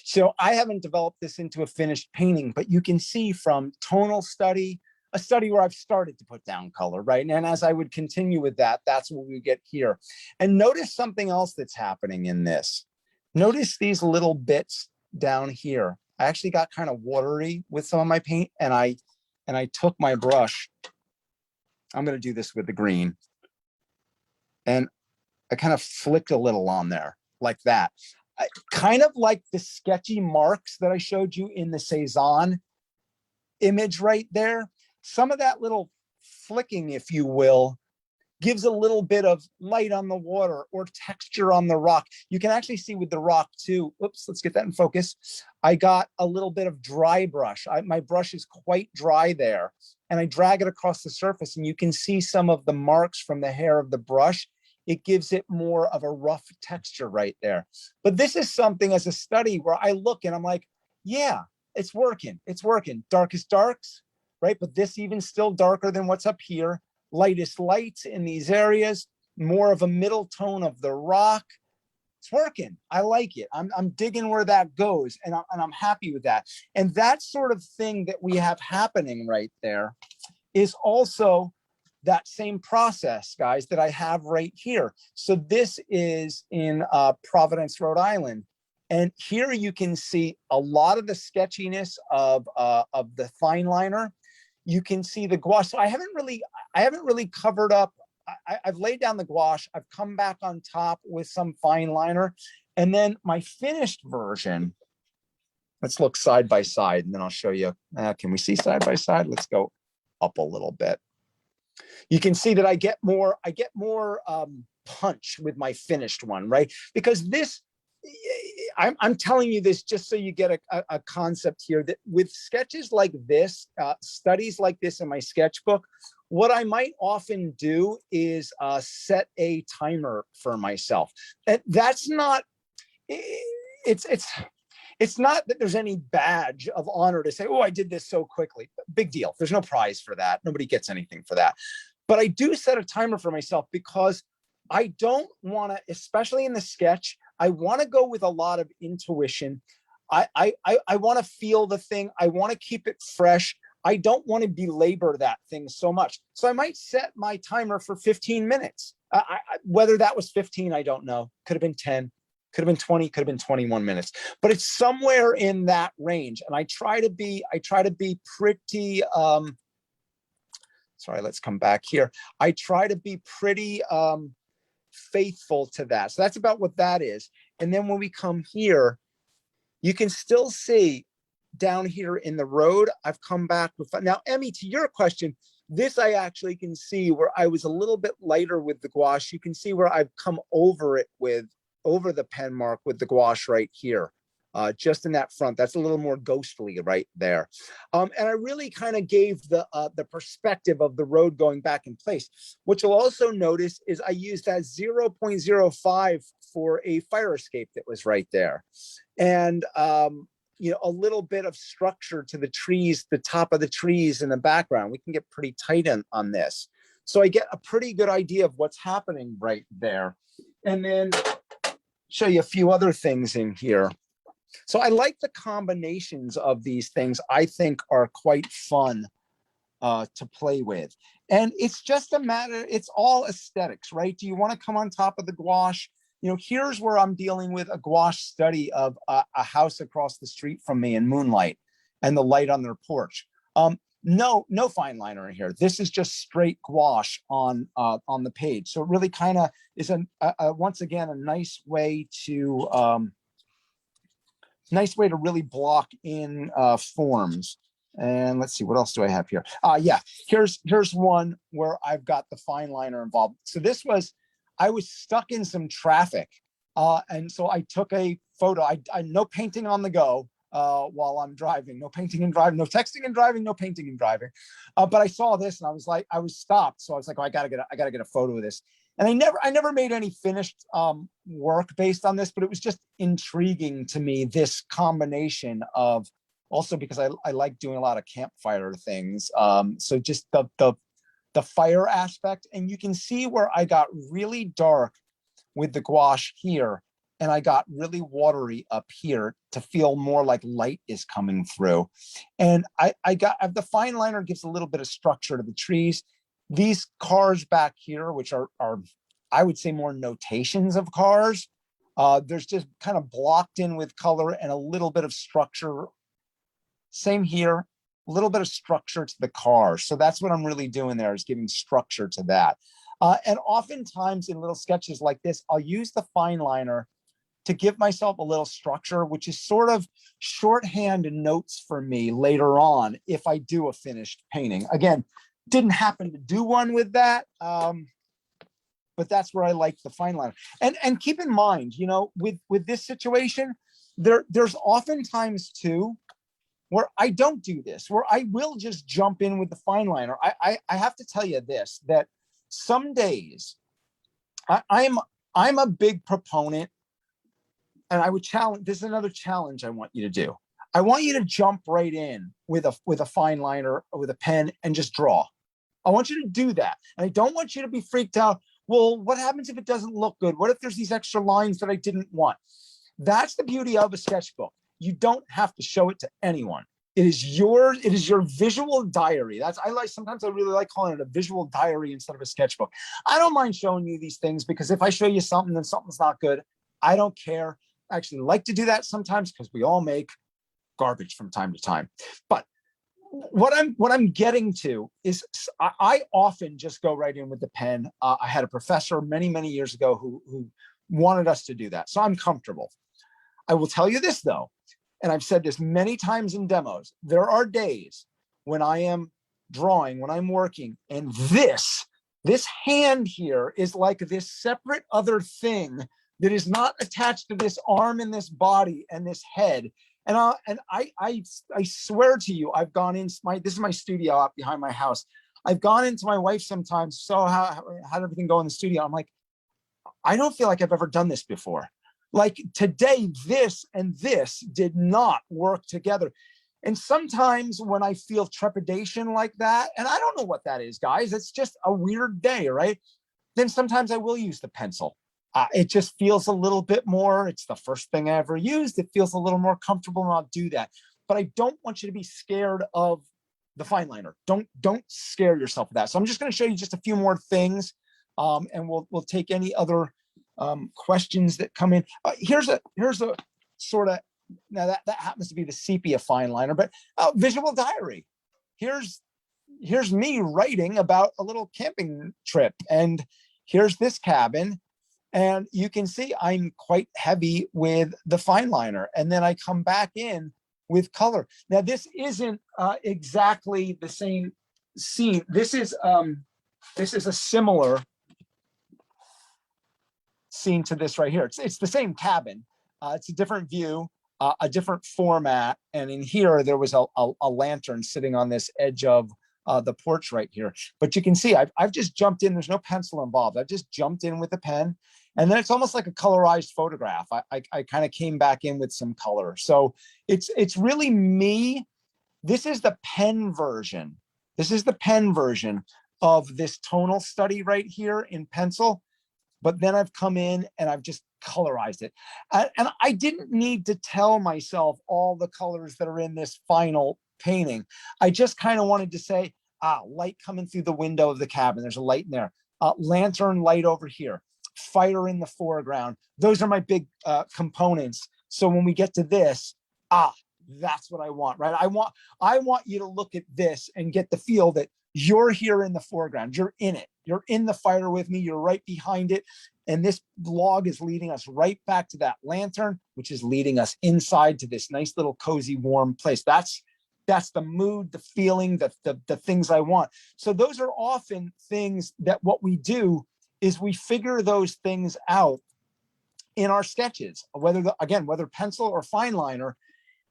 So I haven't developed this into a finished painting, but you can see from tonal study, a study where I've started to put down color, right? And as I would continue with that, that's what we get here. And notice something else that's happening in this. Notice these little bits down here. I actually got kind of watery with some of my paint and I and I took my brush. I'm going to do this with the green. And I kind of flicked a little on there like that. Kind of like the sketchy marks that I showed you in the Cezanne image right there. Some of that little flicking, if you will, gives a little bit of light on the water or texture on the rock. You can actually see with the rock too. Oops, let's get that in focus. I got a little bit of dry brush. My brush is quite dry there. And I drag it across the surface and you can see some of the marks from the hair of the brush. It gives it more of a rough texture right there. But this is something as a study where I look and I'm like, yeah, it's working. It's working. Darkest darks, right? But this even still darker than what's up here. Lightest lights in these areas, more of a middle tone of the rock. It's working. I like it. I'm digging where that goes, and I'm happy with that. And that sort of thing that we have happening right there is also that same process, guys, that I have right here. So this is in Providence, Rhode Island. And here you can see a lot of the sketchiness of the fine liner. You can see the gouache. So I haven't really covered up. I've laid down the gouache. I've come back on top with some fine liner. And then my finished version, let's look side by side and then I'll show you. Can we see side by side? Let's go up a little bit. You can see that I get more punch with my finished one, right? Because this, I'm telling you this just so you get a concept here that with sketches like this, studies like this in my sketchbook, what I might often do is set a timer for myself. And that's not, it's not that there's any badge of honor to say, oh, I did this so quickly. Big deal. There's no prize for that. Nobody gets anything for that. But I do set a timer for myself because I don't want to, especially in the sketch, I want to go with a lot of intuition. I want to feel the thing. I want to keep it fresh. I don't want to belabor that thing so much. So I might set my timer for 15 minutes. Whether that was 15, I don't know. Could have been 10, could have been 20, could have been 21 minutes. But it's somewhere in that range. And I try to be pretty, sorry, let's come back here. I try to be pretty faithful to that. So that's about what that is. And then when we come here, you can still see down here in the road, I've come back with, now, Emmy, to your question, this I actually can see where I was a little bit lighter with the gouache. You can see where I've come over it over the pen mark with the gouache right here. Just in that front, that's a little more ghostly right there. And I really kind of gave the perspective of the road going back in place. What you'll also notice is I used that 0.05 for a fire escape that was right there. And, you know, a little bit of structure to the trees, the top of the trees in the background. We can get pretty tight on this. So I get a pretty good idea of what's happening right there. And then show you a few other things in here. So I like the combinations of these things. I think are quite fun to play with. And it's just a matter, it's all aesthetics, right? Do you want to come on top of the gouache? You know, here's where I'm dealing with a gouache study of a house across the street from me in moonlight and the light on their porch. No fine liner in here. This is just straight gouache on the page. So it really kind of is once again, a nice way to really block in forms. And let's see, what else do I have here? Yeah, here's one where I've got the fine liner involved. So this was, I was stuck in some traffic. And so I took a photo. I no painting on the go while I'm driving, no painting and driving, no texting and driving, no painting and driving. But I saw this and I was like, I was stopped. So I was like, oh, I gotta get a photo of this. And I never made any finished work based on this, but it was just intriguing to me, this combination of, also because I like doing a lot of campfire things. So just the fire aspect, and you can see where I got really dark with the gouache here, and I got really watery up here to feel more like light is coming through. And the fine liner gives a little bit of structure to the trees. These cars back here, which are I would say more notations of cars, there's just kind of blocked in with color and a little bit of structure. Same here. little bit of structure to the car. So that's what I'm really doing there, is giving structure to that. And oftentimes in little sketches like this, I'll use the fine liner to give myself a little structure, which is sort of shorthand notes for me later on if I do a finished painting. Again, didn't happen to do one with that, but that's where I like the fine liner. And keep in mind, you know, with this situation, there's oftentimes too where I don't do this, where I will just jump in with the fine liner. I have to tell you this, that some days I'm a big proponent. And I would challenge, this is another challenge I want you to do. I want you to jump right in with a fine liner or with a pen and just draw. I want you to do that. And I don't want you to be freaked out. Well, what happens if it doesn't look good? What if there's these extra lines that I didn't want? That's the beauty of a sketchbook. You don't have to show it to anyone. It is your visual diary. Sometimes I really like calling it a visual diary instead of a sketchbook. I don't mind showing you these things, because if I show you something and something's not good, I don't care. I actually like to do that sometimes, because we all make garbage from time to time. But what I'm getting to is I often just go right in with the pen. I had a professor many years ago who wanted us to do that. So I'm comfortable. I will tell you this though, and I've said this many times in demos, there are days when I am drawing, when I'm working, and this hand here is like this separate other thing that is not attached to this arm and this body and this head. And I swear to you, I've gone in this is my studio out behind my house. I've gone into my wife sometimes. So how'd everything go in the studio? I'm like, I don't feel like I've ever done this before. Like today, this and this did not work together. And sometimes when I feel trepidation like that, and I don't know what that is, guys, it's just a weird day, right? Then sometimes I will use the pencil. It just feels a little bit more, it's the first thing I ever used. It feels a little more comfortable, and I'll do that. But I don't want you to be scared of the fine liner. Don't scare yourself with that. So I'm just going to show you just a few more things, and we'll take any other questions that come in. Here's a sort of, now that happens to be the sepia fine liner, but visual diary. Here's me writing about a little camping trip, and here's this cabin. And you can see I'm quite heavy with the fine liner, and then I come back in with color. Now this isn't exactly the same scene. This is a similar scene to this right here. It's the same cabin. It's a different view, a different format. And in here, there was a lantern sitting on this edge of the porch right here. But you can see I've just jumped in. There's no pencil involved. I've just jumped in with a pen. And then it's almost like a colorized photograph. I kind of came back in with some color. So it's really me. This is the pen version. This is the pen version of this tonal study right here in pencil. But then I've come in and I've just colorized it. And I didn't need to tell myself all the colors that are in this final painting. I just kind of wanted to say, light coming through the window of the cabin. There's a light in there. Lantern light over here. Fire in the foreground. Those are my big components. So when we get to this, that's what I want, right? I want you to look at this and get the feel that you're here in the foreground. You're in it. You're in the fire with me. You're right behind it. And this log is leading us right back to that lantern, which is leading us inside to this nice little cozy, warm place. That's the mood, the feeling, the things I want. So those are often things that what we do is we figure those things out in our sketches, whether pencil or fine liner,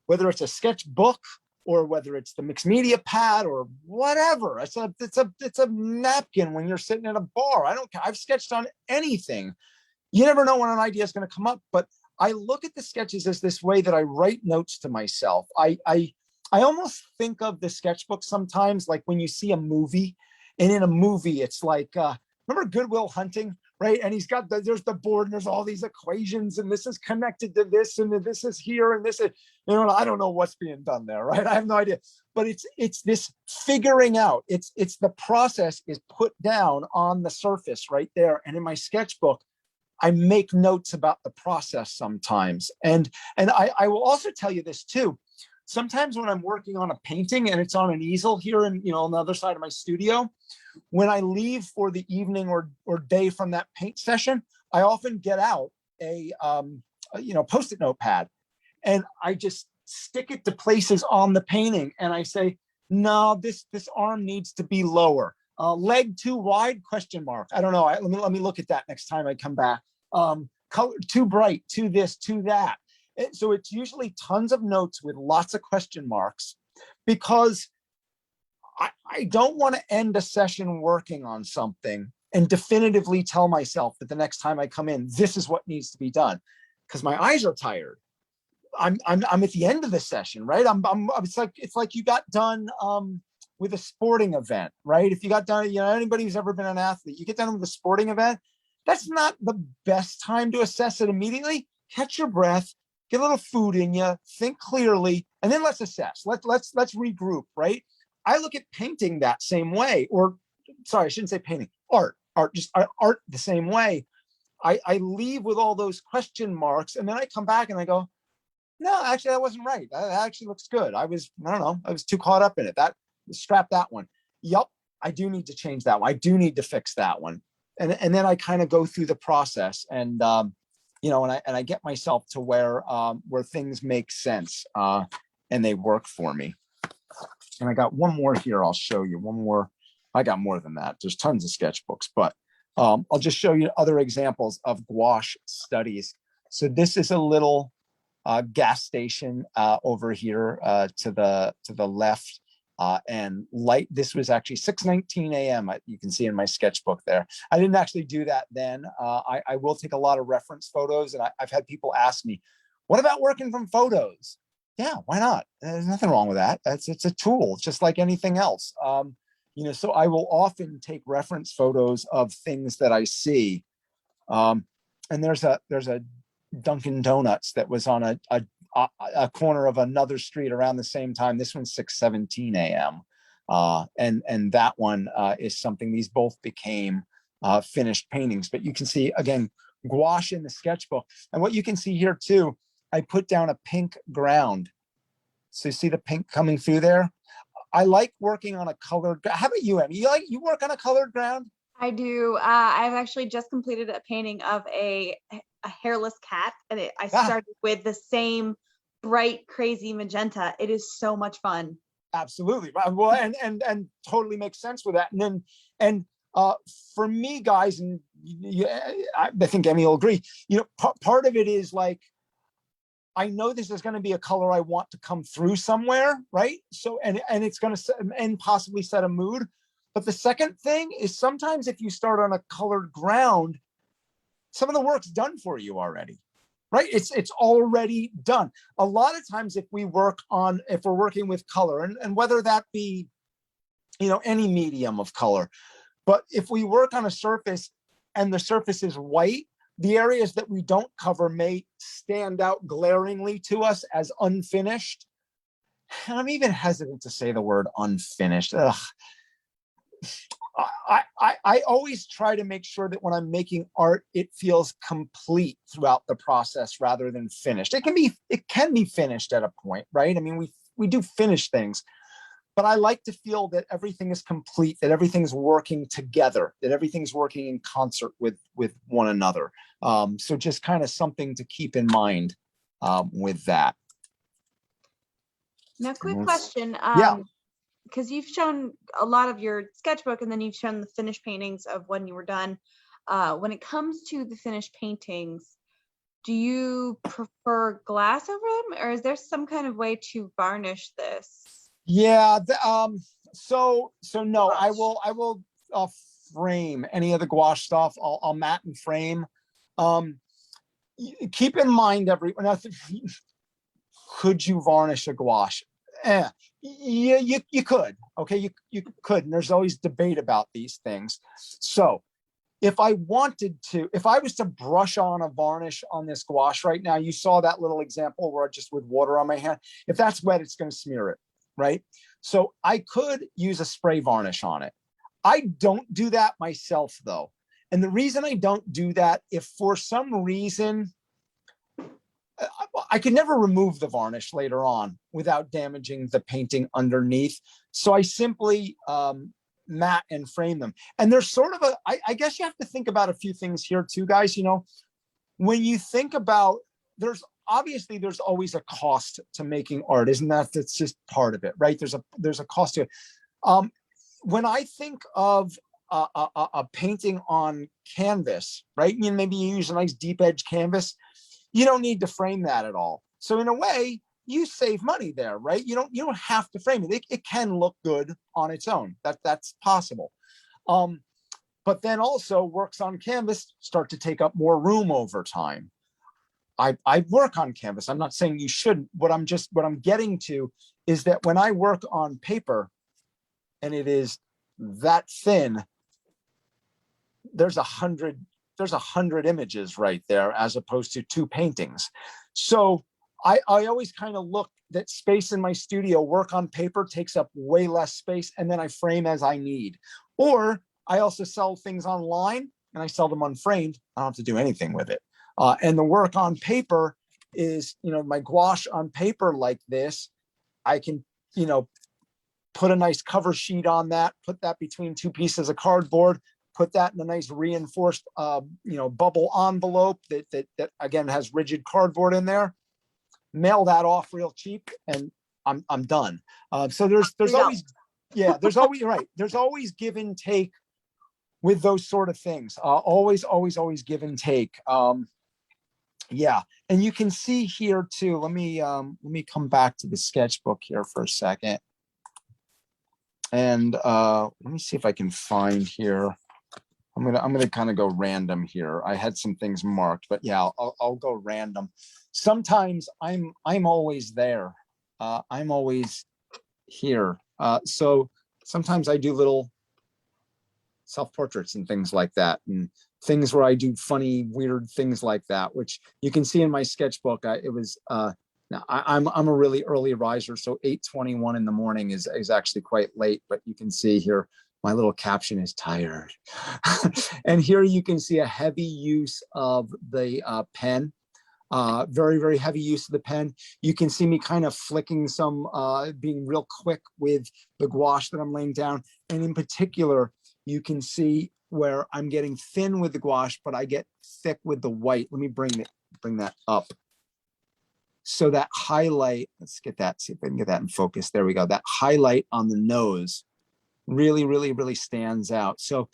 whether it's a sketchbook or whether it's the mixed media pad or whatever. It's a napkin when you're sitting at a bar. I don't care. I've sketched on anything. You never know when an idea is going to come up, but I look at the sketches as this way that I write notes to myself. I almost think of the sketchbook sometimes like when you see a movie, and in a movie, it's like, remember Good Will Hunting, right? And he's got there's the board and there's all these equations, and this is connected to this, and this is here, and this is, I don't know what's being done there, right? I have no idea. But it's this figuring out. It's the process is put down on the surface right there. And in my sketchbook, I make notes about the process sometimes. And I will also tell you this too. Sometimes when I'm working on a painting and it's on an easel here and, on the other side of my studio, when I leave for the evening or day from that paint session, I often get out a Post-it notepad and I just stick it to places on the painting. And I say, no, this arm needs to be lower. Leg too wide, question mark. I don't know. Let me look at that next time I come back. Color too bright, too this, too that. So it's usually tons of notes with lots of question marks, because I don't want to end a session working on something and definitively tell myself that the next time I come in, this is what needs to be done, because my eyes are tired. I'm at the end of the session, right? It's like you got done with a sporting event, right? If you got done, anybody who's ever been an athlete, you get done with a sporting event, that's not the best time to assess it immediately. Catch your breath, get a little food in you, think clearly, and then let's assess. Let's regroup, right? I look at painting that same way, or sorry, I shouldn't say painting, art the same way. I leave with all those question marks, and then I come back and I go, no, actually that wasn't right. That actually looks good. I was too caught up in it. Scrap that one. Yep, I do need to change that one. I do need to fix that one. And then I kind of go through the process and I get myself to where things make sense and they work for me. And I got one more here. I'll show you one more. I got more than that. There's tons of sketchbooks, but I'll just show you other examples of gouache studies. So this is a little gas station over here to the left. And light, this was actually 6:19 a.m. You can see in my sketchbook there. I didn't actually do that then. I will take a lot of reference photos, and I've had people ask me, what about working from photos? Yeah, why not? There's nothing wrong with that. It's a tool, just like anything else. So I will often take reference photos of things that I see. And there's a Dunkin' Donuts that was on a corner of another street around the same time. This one's 6:17 a.m. And that one is something, these both became finished paintings, but you can see again, gouache in the sketchbook. And what you can see here too, I put down a pink ground. So you see the pink coming through there? I like working on a colored, how about you, Emmy? You work on a colored ground? I do. I've actually just completed a painting of a hairless cat, and I started with the same bright, crazy magenta. It is so much fun. Absolutely. Well, and totally makes sense with that. And for me, guys, and I think Emmy will agree, part of it is like, I know this is going to be a color I want to come through somewhere, right? So, and it's going to possibly set a mood. But the second thing is, sometimes if you start on a colored ground, some of the work's done for you already, right? It's already done. A lot of times if we're working with color, and whether that be, any medium of color, but if we work on a surface and the surface is white, the areas that we don't cover may stand out glaringly to us as unfinished. And I'm even hesitant to say the word unfinished. Ugh. I always try to make sure that when I'm making art, it feels complete throughout the process rather than finished. It can be finished at a point, right? I mean, we do finish things, but I like to feel that everything is complete, that everything's working together, that everything's working in concert with one another. So just kind of something to keep in mind with that. Now, quick question. Yeah. Because you've shown a lot of your sketchbook, and then you've shown the finished paintings of when you were done. When it comes to the finished paintings, do you prefer glass over them, or is there some kind of way to varnish this? Yeah. So no, I will frame any of the gouache stuff. I'll matte and frame. Keep in mind, everyone, could you varnish a gouache? Yeah, you could. Okay, you could, and there's always debate about these things. So if I was to brush on a varnish on this gouache right now, you saw that little example where just with water on my hand. If that's wet, it's going to smear it, right? So I could use a spray varnish on it. I don't do that myself though. And the reason I don't do that, if for some reason I could never remove the varnish later on without damaging the painting underneath. So I simply matte and frame them. And there's sort of I guess you have to think about a few things here too, guys. You know, when you think about, there's always a cost to making art, isn't that? That's just part of it, right? There's a cost to it. When I think of a painting on canvas, right? You know, maybe you use a nice deep edge canvas. You don't need to frame that at all. So in a way, you save money there, right? You don't have to frame it. It can look good on its own. That's possible. But then also works on canvas start to take up more room over time. I work on canvas. I'm not saying you shouldn't. What I'm getting to is that when I work on paper and it is that thin, there's 100 images right there as opposed to 2 paintings. So I always kind of look that space in my studio, work on paper takes up way less space, and then I frame as I need. Or I also sell things online and I sell them unframed. I don't have to do anything with it. And the work on paper is, you know, my gouache on paper like this, I can, you know, put a nice cover sheet on that, put that between 2 pieces of cardboard, put that in a nice reinforced, you know, bubble envelope that again has rigid cardboard in there. Mail that off real cheap, and I'm done. So there's always, yeah, there's always right. There's always give and take with those sort of things. Always give and take. Yeah, and you can see here too. Let me come back to the sketchbook here for a second, and let me see if I can find here. I'm gonna kind of go random here. I had some things marked, but yeah, I'll go random. Sometimes I'm always there. I'm always here. So sometimes I do little self-portraits and things like that, and things where I do funny, weird things like that, which you can see in my sketchbook. Now I'm a really early riser, so 8:21 in the morning is actually quite late, but you can see here my little caption is tired. And here you can see a heavy use of the pen. Very, very heavy use of the pen. You can see me kind of flicking some, being real quick with the gouache that I'm laying down. And in particular, you can see where I'm getting thin with the gouache, but I get thick with the white. Let me bring that up. So that highlight, let's get that, see if I can get that in focus. There we go. That highlight on the nose really stands out. So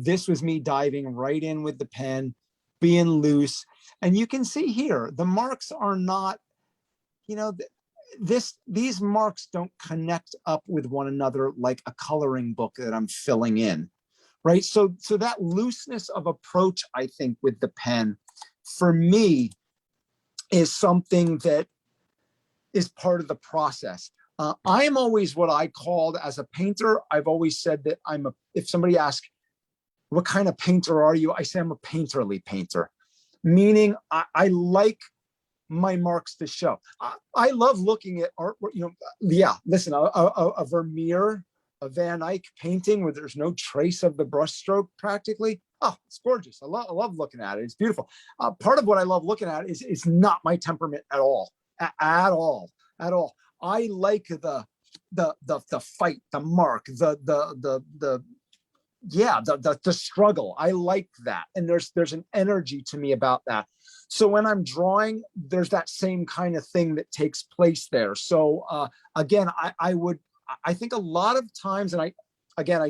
this was me diving right in with the pen, being loose. And you can see here, the marks are not, you know, these marks don't connect up with one another like a coloring book that I'm filling in, right? So that looseness of approach, I think, with the pen, for me, is something that is part of the process. I am always what I called as a painter. I've always said that if somebody asks, what kind of painter are you? I say I'm a painterly painter, meaning I like my marks to show. I love looking at art, you know, yeah, listen, a Vermeer, a Van Eyck painting where there's no trace of the brushstroke practically. Oh, it's gorgeous. I love looking at it. It's beautiful. Part of what I love looking at is not my temperament at all, at all. I like the fight, the mark, the struggle. I like that, and there's an energy to me about that. So when I'm drawing, there's that same kind of thing that takes place there. So again, I think a lot of times, and I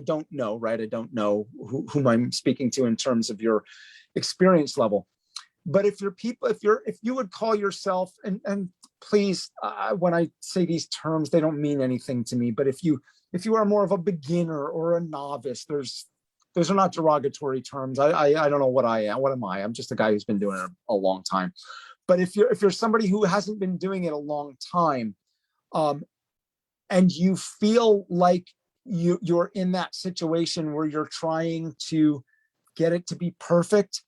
don't know, right? I don't know whom I'm speaking to in terms of your experience level. But if you would call yourself, and please, when I say these terms, they don't mean anything to me. But if you are more of a beginner or a novice, those are not derogatory terms. I don't know what I am. What am I? I'm just a guy who's been doing it a long time. But if you're somebody who hasn't been doing it a long time, and you feel like you're in that situation where you're trying to get it to be perfect,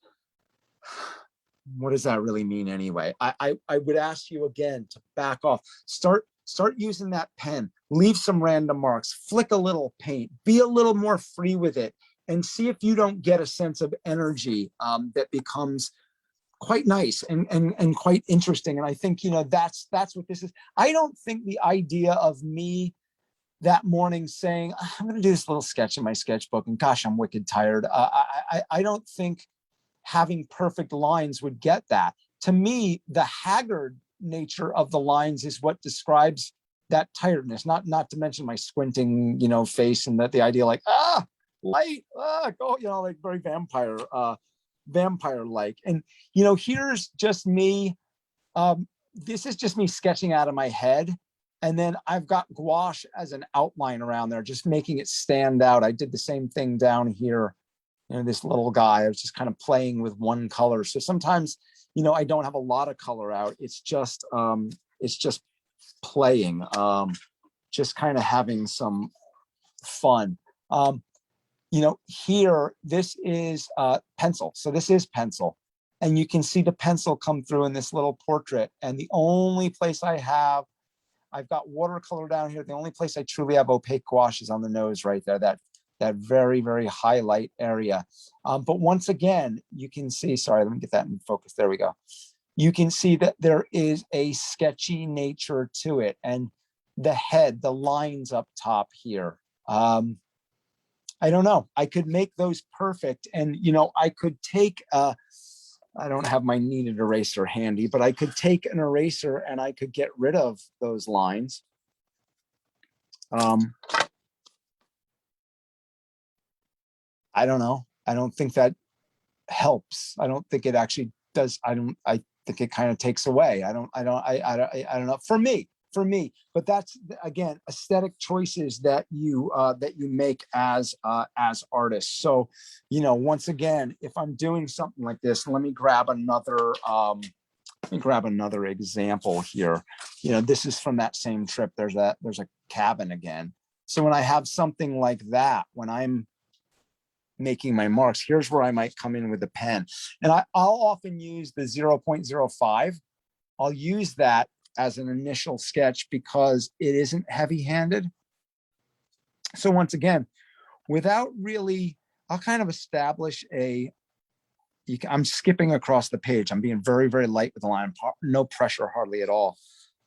what does that really mean anyway? I would ask you again to back off. Start using that pen. Leave some random marks. Flick a little paint. Be a little more free with it, and see if you don't get a sense of energy that becomes quite nice and quite interesting. And I think, that's what this is. I don't think the idea of me that morning saying, I'm going to do this little sketch in my sketchbook, and gosh, I'm wicked tired. I don't think having perfect lines would get that. To me, the haggard nature of the lines is what describes that tiredness, not to mention my squinting, face, and that the idea like, light, go, like very vampire-like. And, here's just me. This is just me sketching out of my head. And then I've got gouache as an outline around there, just making it stand out. I did the same thing down here. This little guy, I was just kind of playing with one color. So sometimes, I don't have a lot of color out. It's just playing, just kind of having some fun. Here, this is pencil. So this is pencil. And you can see the pencil come through in this little portrait. And the only place I've got watercolor down here. The only place I truly have opaque gouache is on the nose right there, that very, very highlight area. But once again, you can see, sorry, let me get that in focus. There we go. You can see that there is a sketchy nature to it. And the head, the lines up top here. I don't know. I could make those perfect. And, I could take I don't have my kneaded eraser handy, but I could take an eraser and I could get rid of those lines. I don't know. I don't think that helps. I don't think it actually does. I think it kind of takes away. I don't know. For me, but that's, again, aesthetic choices that you make as artists. So, once again, if I'm doing something like this, let me grab another example here. This is from that same trip. There's a cabin again. So when I have something like that, when I'm making my marks, here's where I might come in with a pen. And I'll often use the 0.05. I'll use that as an initial sketch because it isn't heavy-handed. So once again, without really, I'll kind of establish I'm skipping across the page. I'm being very, very light with the line, no pressure hardly at all.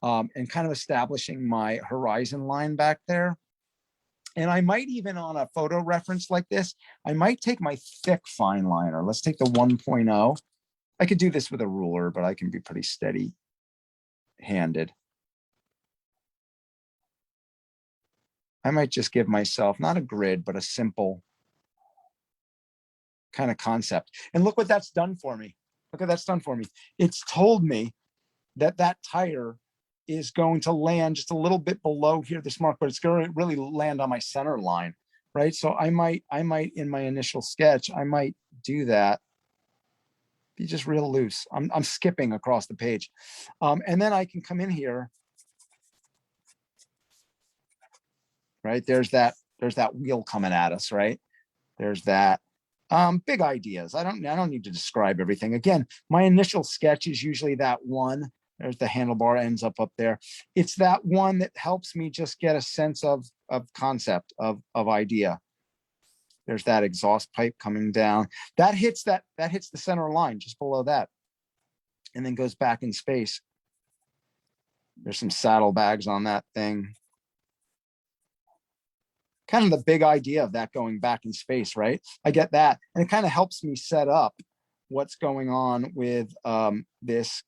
And kind of establishing my horizon line back there. And I might even, on a photo reference like this, I might take my thick fine liner. Let's take the 1.0. I could do this with a ruler, but I can be pretty steady handed. I might just give myself not a grid, but a simple kind of concept. And look what that's done for me. Look what that's done for me. It's told me that that tire is going to land just a little bit below here, this mark, but it's going to really land on my center line, right? So I might in my initial sketch, I might do that. Be just real loose. I'm skipping across the page. And then I can come in here, right? There's that wheel coming at us, right? There's that. Big ideas. I don't need to describe everything. Again, my initial sketch is usually that one. There's the handlebar ends up there. It's that one that helps me just get a sense of concept, of idea. There's that exhaust pipe coming down. That hits the center line just below that, and then goes back in space. There's some saddlebags on that thing. Kind of the big idea of that going back in space, right? I get that. And it kind of helps me set up what's going on with this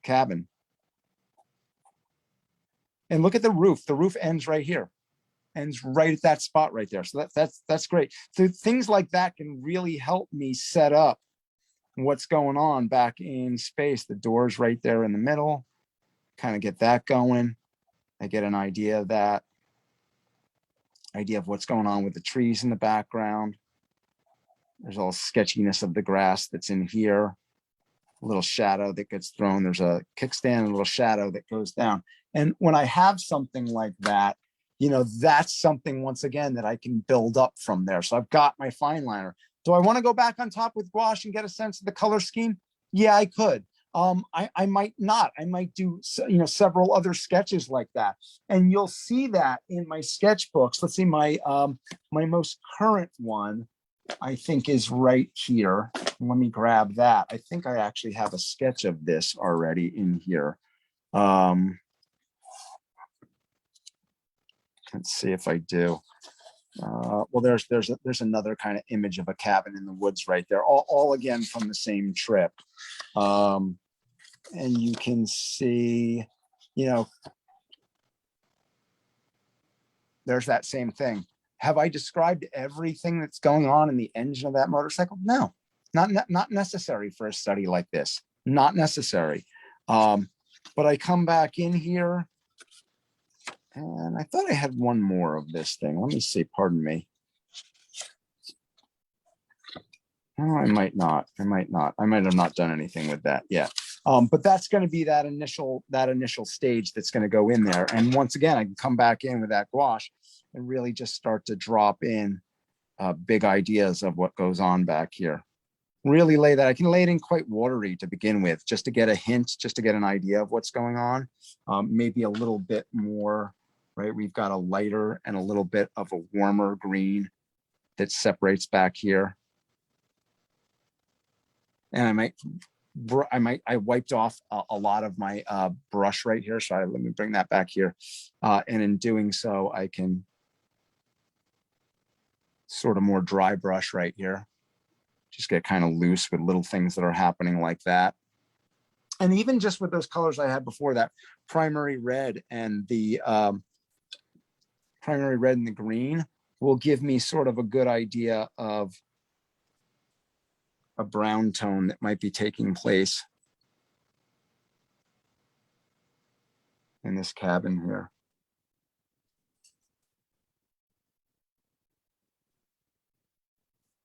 cabin. And look at the roof. The roof ends right here. Ends right at that spot right there. So that's great. So things like that can really help me set up what's going on back in space. The door's right there in the middle. Kind of get that going. I get an idea of that. Idea of what's going on with the trees in the background. There's all sketchiness of the grass that's in here. A little shadow that gets thrown. There's a kickstand and a little shadow that goes down. And when I have something like that, that's something, once again, that I can build up from there. So I've got my fine liner. Do I want to go back on top with gouache and get a sense of the color scheme? Yeah, I could. I might not. I might do, several other sketches like that. And you'll see that in my sketchbooks. Let's see, my most current one I think is right here. Let me grab that. I think I actually have a sketch of this already in here. Let's see if I do. Well, there's another kind of image of a cabin in the woods right there, all again from the same trip. And you can see, you know, there's that same thing. Have I described everything that's going on in the engine of that motorcycle? No, not necessary for a study like this. Not necessary. But I come back in here, and I thought I had one more of this thing. Let me see. Pardon me. Oh, I might not. I might have not done anything with that yet. But that's going to be that initial stage that's going to go in there. And once again, I can come back in with that gouache and really just start to drop in big ideas of what goes on back here. Really lay that. I can lay it in quite watery to begin with, just to get a hint, just to get an idea of what's going on. Maybe a little bit more, right? We've got a lighter and a little bit of a warmer green that separates back here. And I wiped off a lot of my brush right here. So let me bring that back here. And in doing so, I can sort of more dry brush right here. Just get kind of loose with little things that are happening like that. And even just with those colors I had before, that primary red and the green will give me sort of a good idea of a brown tone that might be taking place in this cabin here.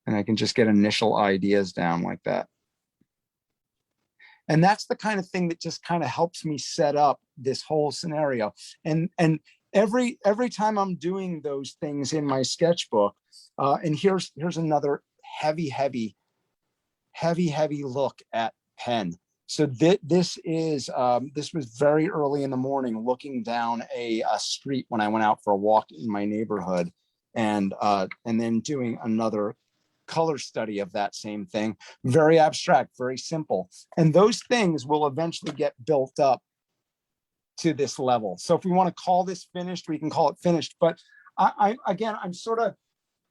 And I can just get initial ideas down like that. And that's the kind of thing that just kind of helps me set up this whole scenario. And every time I'm doing those things in my sketchbook, and here's another heavy look at pen. So this was very early in the morning, looking down a street when I went out for a walk in my neighborhood, and then doing another color study of that same thing. Very abstract, very simple. And those things will eventually get built up to this level. So if we want to call this finished, we can call it finished. But I'm sort of,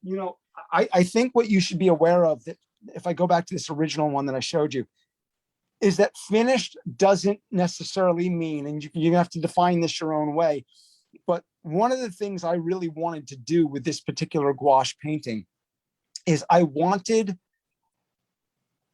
you know, I think what you should be aware of, that if I go back to this original one that I showed you, is that finished doesn't necessarily mean, and you have to define this your own way. But one of the things I really wanted to do with this particular gouache painting is I wanted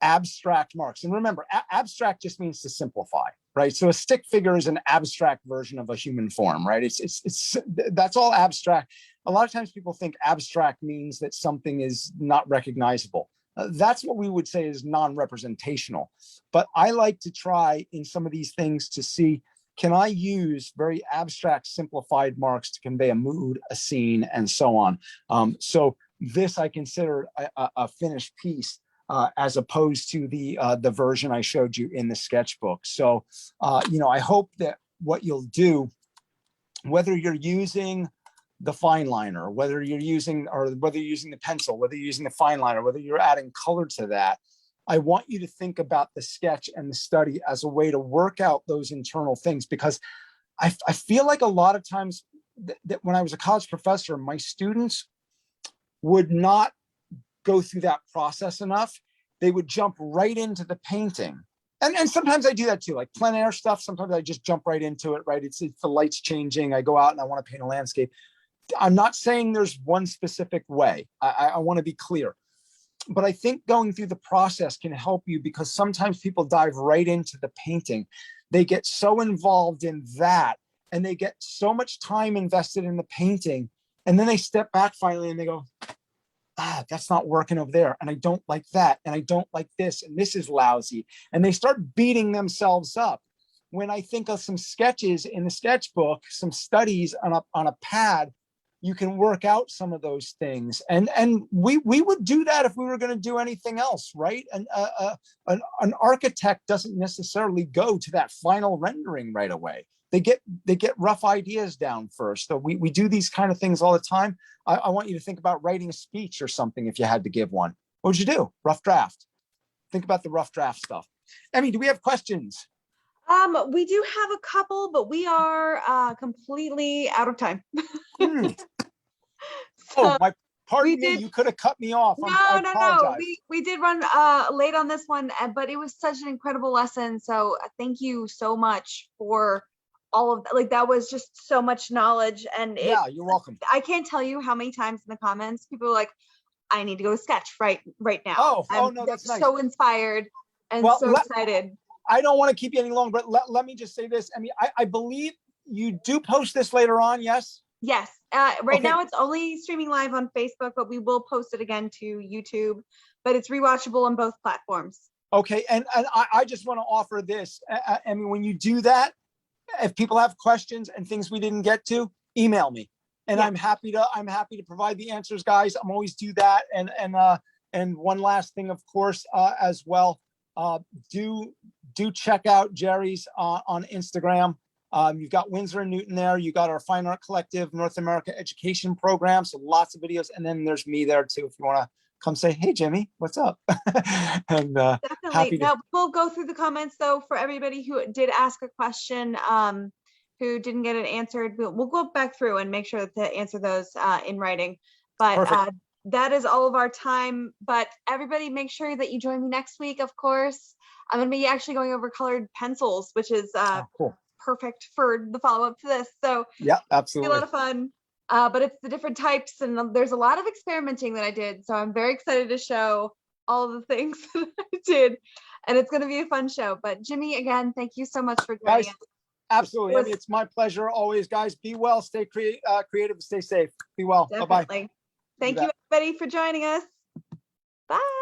abstract marks. And remember, abstract just means to simplify, right? So a stick figure is an abstract version of a human form, right? It's that's all abstract. A lot of times people think abstract means that something is not recognizable. That's what we would say is non-representational. But I like to try in some of these things to see, can I use very abstract, simplified marks to convey a mood, a scene, and so on. So this I consider a finished piece, as opposed to the version I showed you in the sketchbook. So, you know, I hope that what you'll do, whether you're using the fine liner, whether you're using the pencil, whether you're using the fine liner, whether you're adding color to that, I want you to think about the sketch and the study as a way to work out those internal things, because I feel like a lot of times that when I was a college professor, my students would not go through that process enough. They would jump right into the painting. And sometimes I do that too, like plein air stuff. Sometimes I just jump right into it, right? It's the light's changing. I go out and I want to paint a landscape. I'm not saying there's one specific way. I want to be clear. But I think going through the process can help you, because sometimes people dive right into the painting. They get so involved in that, and they get so much time invested in the painting. And then they step back finally and they go, that's not working over there. And I don't like that. And I don't like this. And this is lousy. And they start beating themselves up. When I think of some sketches in the sketchbook, some studies on a pad, you can work out some of those things. And we would do that if we were going to do anything else, right? And an architect doesn't necessarily go to that final rendering right away. they get rough ideas down first. So we do these kind of things all the time. I want you to think about writing a speech or something if you had to give one. What would you do? Rough draft. Think about the rough draft stuff. Emmy, do we have questions? We do have a couple, but we are completely out of time. Oh, pardon me, you could have cut me off. No. We did run late on this one, but it was such an incredible lesson. So thank you so much for all of that. Like, that was just so much knowledge. And yeah, you're welcome. I can't tell you how many times in the comments people are like, I need to go to sketch right now. Oh no, that's nice. So inspired and so excited. I don't want to keep you any longer, but let me just say this. I mean, I believe you do post this later on, yes? Yes. Right now it's only streaming live on Facebook, but we will post it again to YouTube, but it's rewatchable on both platforms. Okay. And I just want to offer this. I mean, when you do that, if people have questions and things we didn't get to, email me. And yeah. I'm happy to provide the answers, guys. I'm always do that. And one last thing, of course, as well, do check out Jerry's on Instagram. You've got Windsor and Newton there. You got our Fine Art Collective North America Education Program. So lots of videos. And then there's me there too, if you want to come say, hey, Jimmy, what's up? And definitely. Now we'll go through the comments though, for everybody who did ask a question, who didn't get it answered. We'll go back through and make sure to answer those in writing. But that is all of our time. But everybody, make sure that you join me next week, of course. I'm going to be actually going over colored pencils, which is cool. Perfect for the follow-up to this. So yeah, absolutely. It's a lot of fun. But it's the different types, and there's a lot of experimenting that I did. So I'm very excited to show all of the things that I did. And it's going to be a fun show. But Jimmy, again, thank you so much for joining us. Absolutely. I mean, it's my pleasure always, guys. Be well, stay creative, stay safe. Be well. Bye-bye. Thank you, everybody, for joining us. Bye.